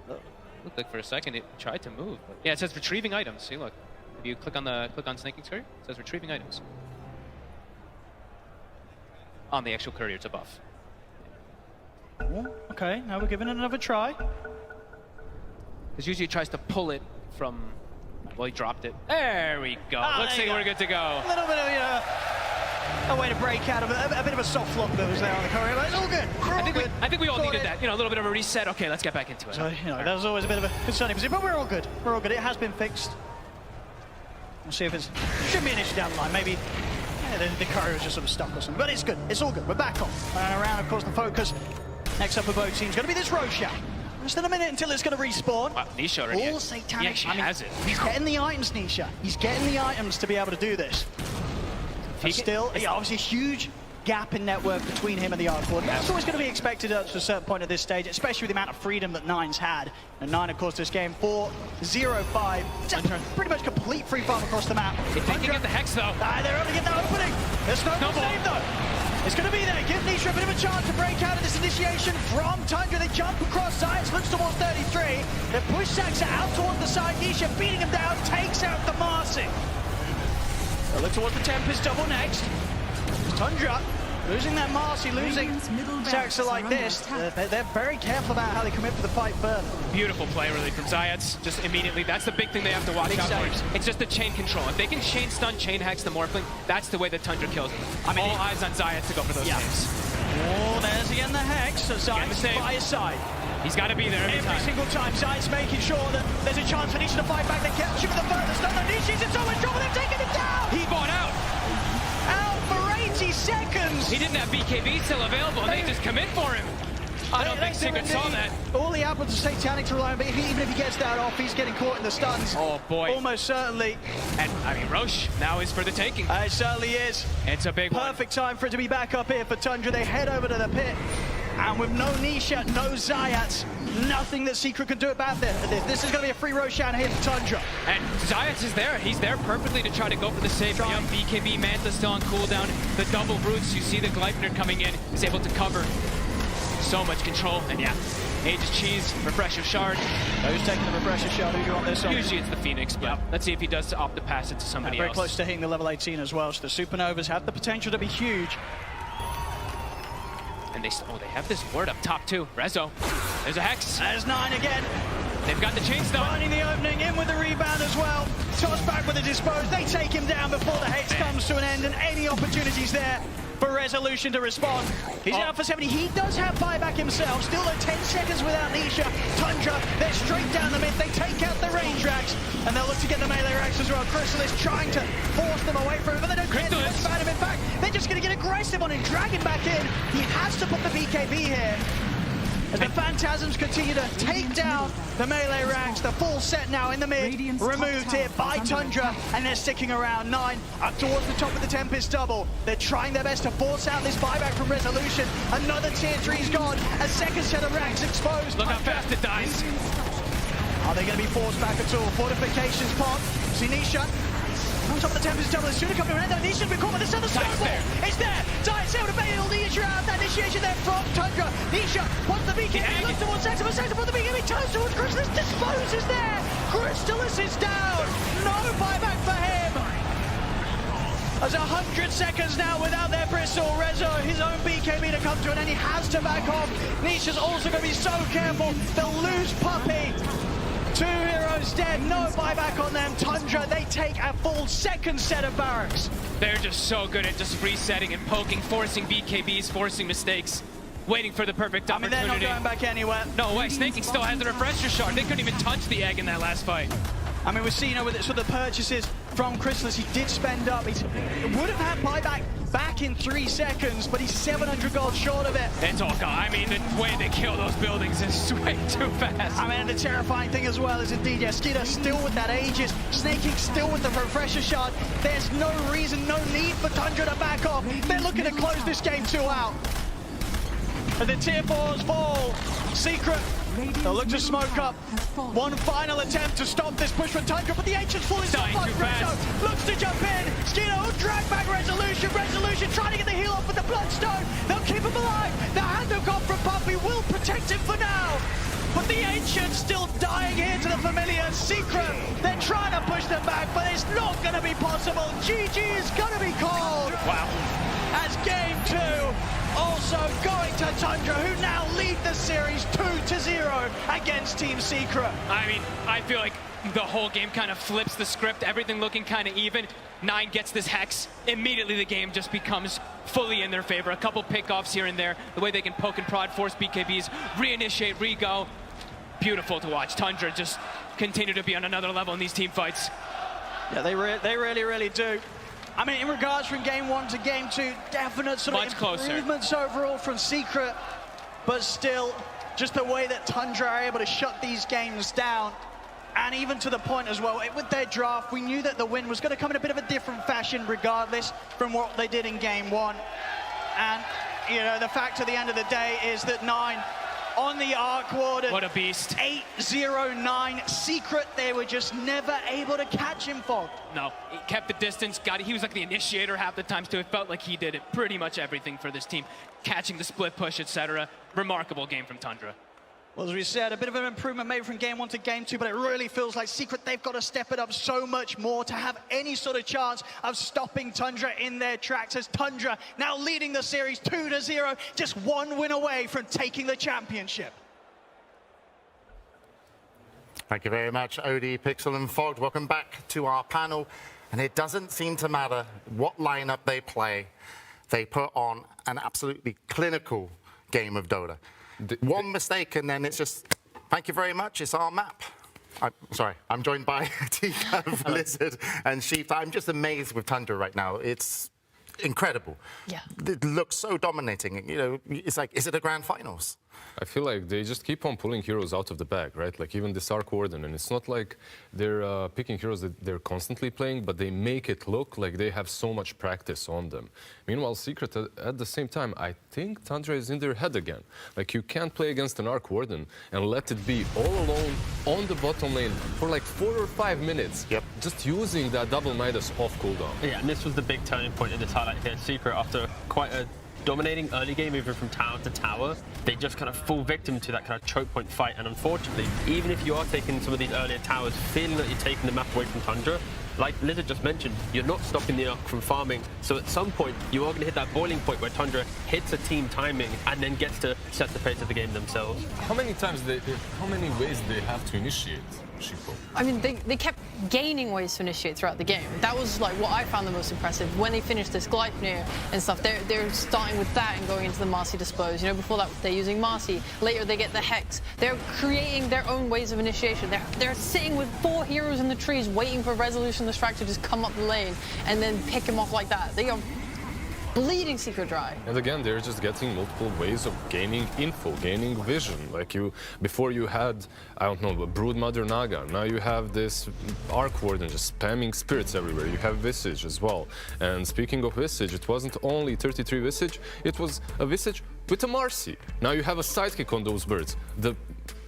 Looked like for a second it tried to move. But yeah, it says retrieving items. See, look. If you click on Snaking Courier, it says retrieving items. On the actual courier, it's a buff. Oh, okay, now we're giving it another try. Because usually it tries to pull it from. Well, he dropped it. There we go. Looks like we're good to go. A little bit of a way to break out of it. A bit of a soft lock that was there on the courier, but it's all good. I think we all needed that. You know, a little bit of a reset. Okay, let's get back into it. So, you know, that was always a bit of a concerning position, but we're all good. We're all good. It has been fixed. We'll see if it should be an issue down the line. Maybe the courier was just sort of stuck or something, but it's good. It's all good. We're back on. And around, of course, the focus. Next up for both teams going to be this Roshan. Less than a minute until it's going to respawn. Wow, Nisha already. All satanic. He actually has it. He's getting the items, Nisha. He's getting the items to be able to do this. But still, yeah, obviously gap in network between him and the Arc Lord. That's always going to be expected to a certain point at this stage, especially with the amount of freedom that Nine's had. And Nine, of course, this game 4-0-5. Pretty much complete free farm across the map. If they can get the Hex, though. They're only getting that opening. There's no save, though. It's going to be there. Give Nisha a bit of a chance to break out of this initiation from Tundra. They jump across sides, looks towards 33. They push Saxa out towards the side. Nisha beating him down, takes out the Marcy. They look towards the Tempest double next. Tundra losing that Marcy, losing Saxa like this. They're very careful about how they commit for the fight further. Beautiful play, really, from Zayats. Just immediately, that's the big thing they have to watch out for. It's just the chain control. If they can chain stun, chain hex the Morphling, that's the way that Tundra kills. I mean, all eyes on Zayats to go for those chains. Oh, there's again the Hex. So Zayats by his side. He's got to be there every single time. Zayats making sure that there's a chance for Nisha to fight back. They catch him with the furthest. No, Nisha's in so much trouble. They're taking him down. He bought out. Out for 80 seconds. He didn't have BKB still available, and they just commit for him. I don't think Secret saw that. All the apples are Satanic to rely on, but even if he gets that off, he's getting caught in the stuns. Oh, boy. Almost certainly. And, I mean, Roche now is for the taking. It certainly is. It's a big one. Perfect time for it to be back up here for Tundra. They head over to the pit. And with no Nisha, no Zayats, nothing that Secret can do about this. This is going to be a free Roshan here for Tundra. And Zayats is there. He's there perfectly to try to go for the save. Young BKB, Mantha still on cooldown. The double roots, you see the Gleipnir coming in. He's able to cover. So much control. And yeah, Aegis Cheese, Refresher Shard. Who's taking the Refresher Shard? Who do you want this on? Usually it's the Phoenix, but let's see if he does opt to pass it to somebody else. Very close to hitting the level 18 as well. So the Supernovas have the potential to be huge. And they have this ward up top too. Rezo. There's a Hex. There's Nine again. They've got the chain stun. Finding the opening, in with the rebound as well. Toss back with the dispose. They take him down before the Hex comes to an end, and any opportunities there for Resolution to respond. He's out for 70. He does have buyback himself. Still at 10 seconds without Nisha. Tundra, they're straight down the mid. They take out the range racks, and they'll look to get the melee racks as well. Chrysalis trying to force them away from him, but they don't get him. In fact, they're just going to get aggressive on him, drag him back in. He has to put the BKB here. As the Phantasms continue to take down the melee ranks, the full set now in the mid, removed here by Tundra, and they're sticking around. Nine up towards the top of the Tempest double. They're trying their best to force out this buyback from Resolution. Another tier 3's gone, a second set of ranks exposed. Look how fast it dies. Are they going to be forced back at all? Fortifications pop. See Nisha on top of the Tempest double. It's soon coming around. Nisha's been caught with this other snowball. It's there. Dice able to bait all the issue out. That initiation there from Tundra. Nisha wants the BKB. Looks towards Saxa, but Saxa for the BKB. Turns towards Chrysalis. Disposes there. Chrysalis is down. No buyback for him. There's 100 seconds now without their Bristle. Rezo, his own BKB to come to an end. He has to back off. Nisha's also going to be so careful. They'll lose Puppy. 2 heroes dead, no buyback on them. Tundra, they take a full second set of barracks. They're just so good at just resetting and poking, forcing BKBs, forcing mistakes, waiting for the perfect opportunity. I mean, they're not going back anywhere. No way, Snaking still has the Refresher Shard. They couldn't even touch the egg in that last fight. I mean, we're seeing with sort of the purchases from Chrysalis, he did spend up. He would have had buyback back in 3 seconds, but he's 700 gold short of it. It's all gone. I mean, the way they kill those buildings is way too fast. I mean, the terrifying thing as well is indeed, yeah, Skidder still with that Aegis, Snaking still with the Refresher Shard. There's no reason, no need for Tundra to back off. They're looking to close this game 2 out. And the tier 4s fall. Secret, they'll look to smoke up. One final attempt to stop this push from Tundra, but the Ancient's falling so far. Looks to jump in. Skinner will drag back Resolution. Resolution trying to get the heal off with the Bloodstone. They'll keep him alive. The handoff from Puppy will protect him for now. But the Ancient's still dying here to the familiar. Secret, they're trying to push them back, but it's not going to be possible. GG is going to be called. Wow. As game 2 also going to Tundra, who now lead the series 2-0 against Team Secret. I mean, I feel like the whole game kind of flips the script, everything looking kind of even. Nine gets this Hex, immediately the game just becomes fully in their favor. A couple pickoffs here and there, the way they can poke and prod, force BKBs, reinitiate, re-go. Beautiful to watch. Tundra just continue to be on another level in these team fights. Yeah, they really do. I mean, in regards from game 1 to game 2, definite sort of improvements overall from Secret, but still, just the way that Tundra are able to shut these games down, and even to the point as well, with their draft, we knew that the win was going to come in a bit of a different fashion regardless from what they did in game 1. And, you know, the fact at the end of the day is that 9 on the Arc Warden. What a beast. 809 Secret, they were just never able to catch him, Fog. No, he kept the distance, he was like the initiator half the time, too. It felt like he did pretty much everything for this team, catching the split push, etc. Remarkable game from Tundra. Well, as we said, a bit of an improvement maybe from game 1 to game 2, but it really feels like Secret, they've got to step it up so much more to have any sort of chance of stopping Tundra in their tracks, as Tundra now leading the series 2-0, just 1 win away from taking the championship. Thank you very much, Odie, Pixel and Fogg. Welcome back to our panel. And it doesn't seem to matter what lineup they play. They put on an absolutely clinical game of Dota. One mistake and then it's just, thank you very much, it's our map. I'm joined by Tika, Blizzard and Sheep. I'm just amazed with Tundra right now. It's incredible. Yeah. It looks so dominating. You know, it's like, is it a grand finals? I feel like they just keep on pulling heroes out of the bag, right? Like even this Arc Warden, and it's not like they're picking heroes that they're constantly playing, but they make it look like they have so much practice on them. Meanwhile, Secret, at the same time, I think Tundra is in their head again. Like you can't play against an Arc Warden and let it be all alone on the bottom lane for like 4 or 5 minutes. Yep. Just using that double Midas off cooldown. Yeah, and this was the big turning point in this highlight here. Secret, after quite a dominating early game, moving from tower to tower, they just kind of fall victim to that kind of choke point fight. And unfortunately, even if you are taking some of these earlier towers, feeling that you're taking the map away from Tundra, like Blizzard just mentioned, you're not stopping the Arc from farming. So at some point, you are going to hit that boiling point where Tundra hits a team timing and then gets to set the pace of the game themselves. How many ways they have to initiate? I mean, they kept gaining ways to initiate throughout the game. That was like what I found the most impressive. When they finished this Gleipnir and stuff, they're starting with that and going into the Marcy Dispose. You know, before that they're using Marcy. Later they get the Hex. They're creating their own ways of initiation. They're sitting with 4 heroes in the trees waiting for Resolution the Strike to just come up the lane and then pick him off like that. They are bleeding Secret dry. And again, they're just getting multiple ways of gaining info, gaining vision. Like before you had, I don't know, a Brood Mother Naga. Now you have this Arc Warden just spamming spirits everywhere. You have Visage as well. And speaking of Visage, it wasn't only 33 Visage, it was a Visage with a Marcy. Now you have a sidekick on those birds. The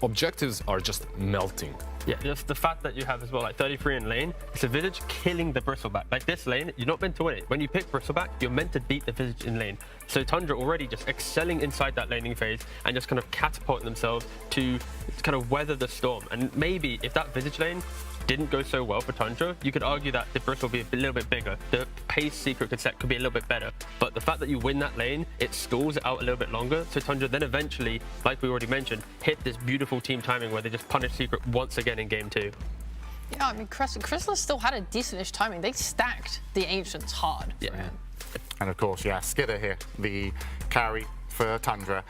objectives are just melting. Yeah, just the fact that you have as well, like 33 in lane, it's a Visage killing the Bristleback. Like this lane, you're not meant to win it. When you pick Bristleback, you're meant to beat the Visage in lane. So Tundra already just excelling inside that laning phase and just kind of catapulting themselves to kind of weather the storm. And maybe if that Visage lane didn't go so well for Tundra, you could argue that the Bristle would be a little bit bigger. The pace Secret could set could be a little bit better. But the fact that you win that lane, it stalls it out a little bit longer. So Tundra then eventually, like we already mentioned, hit this beautiful team timing where they just punish Secret once again in game 2. Yeah, I mean, Chrysalis still had a decentish timing. They stacked the Ancients hard. Yeah. And of course, yeah, Skidder here, the carry for Tundra.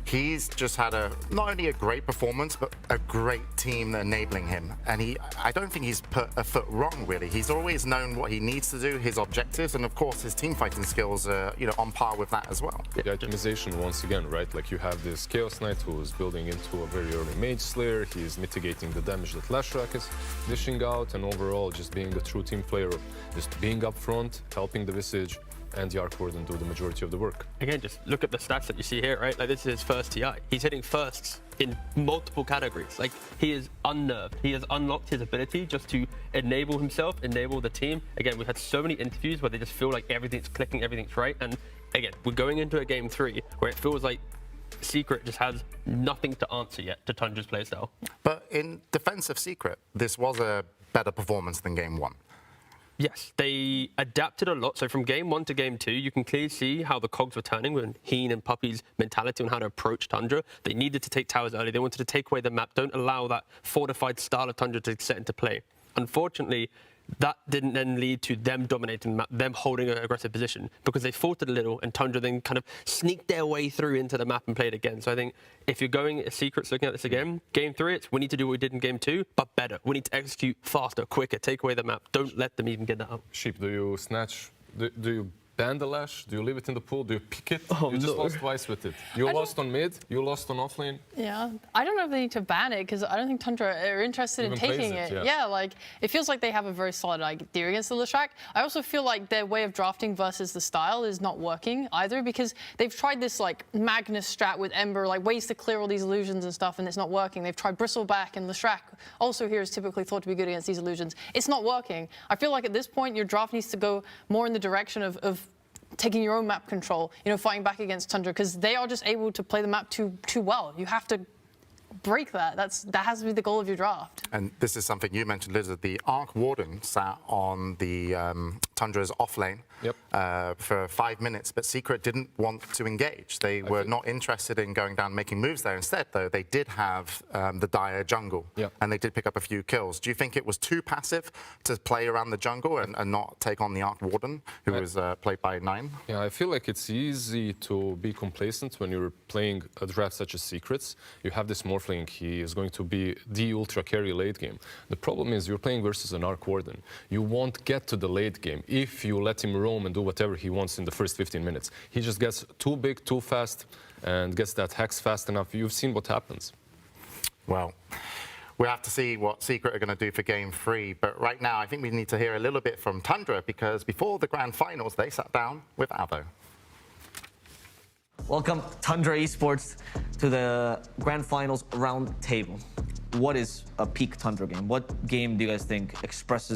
He's just had not only a great performance, but a great team enabling him. And I don't think he's put a foot wrong, really. He's always known what he needs to do, his objectives, and of course, his team fighting skills are, on par with that as well. The optimization once again, right? Like you have this Chaos Knight who is building into a very early Mage Slayer. He's mitigating the damage that Lashrak is dishing out, and overall just being a true team player, just being up front, helping the Visage, and the Arc Warden do the majority of the work. Again, just look at the stats that you see here, right? Like this is his first TI. He's hitting firsts in multiple categories. Like he is unnerved. He has unlocked his ability just to enable himself, enable the team. Again, we've had so many interviews where they just feel like everything's clicking, everything's right. And again, we're going into a game 3 where it feels like Secret just has nothing to answer yet to Tundra's playstyle. But in defense of Secret, this was a better performance than game 1. Yes, they adapted a lot. So from game 1 to game 2, you can clearly see how the cogs were turning with Heen and Puppy's mentality on how to approach Tundra. They needed to take towers early. They wanted to take away the map. Don't allow that fortified style of Tundra to set into play. Unfortunately, that didn't then lead to them dominating the map, them holding an aggressive position, because they faltered a little and Tundra then kind of sneaked their way through into the map and played again. So I think if you're going as Secrets looking at this again, game 3, it's we need to do what we did in game 2, but better. We need to execute faster, quicker, take away the map. Don't let them even get that up. Sheep, do you snatch, do you ban the lash? Do you leave it in the pool? Do you pick it? You just lost twice with it. You lost on mid, you lost on offlane. Yeah, I don't know if they need to ban it because I don't think Tundra are interested in taking it. Yeah, like it feels like they have a very solid idea against the Leshrac. I also feel like their way of drafting versus the style is not working either because they've tried this like Magnus strat with Ember, like ways to clear all these illusions and stuff, and it's not working. They've tried Bristleback and Leshrac, also here is typically thought to be good against these illusions. It's not working. I feel like at this point your draft needs to go more in the direction of taking your own map control, you know, fighting back against Tundra because they are just able to play the map too well. You have to break that. That has to be the goal of your draft. And this is something you mentioned, Lizard. The Arc Warden sat on the Tundra's off lane for 5 minutes, but Secret didn't want to engage. They were not interested in going down and making moves there. Instead, though, they did have the Dire jungle, and they did pick up a few kills. Do you think it was too passive to play around the jungle and not take on the Arc Warden, who was played by 9? Yeah, I feel like it's easy to be complacent when you're playing a draft such as Secrets. You have this Morphling, he is going to be the ultra carry late game. The problem is you're playing versus an Arc Warden. You won't get to the late game if you let him roam and do whatever he wants in the first 15 minutes. He just gets too big, too fast, and gets that hex fast enough. You've seen what happens. Well, we'll have to see what Secret are going to do for Game 3. But right now, I think we need to hear a little bit from Tundra, because before the Grand Finals, they sat down with Avo. Welcome, Tundra Esports, to the Grand Finals round table. What is a peak Tundra game? What game do you guys think expresses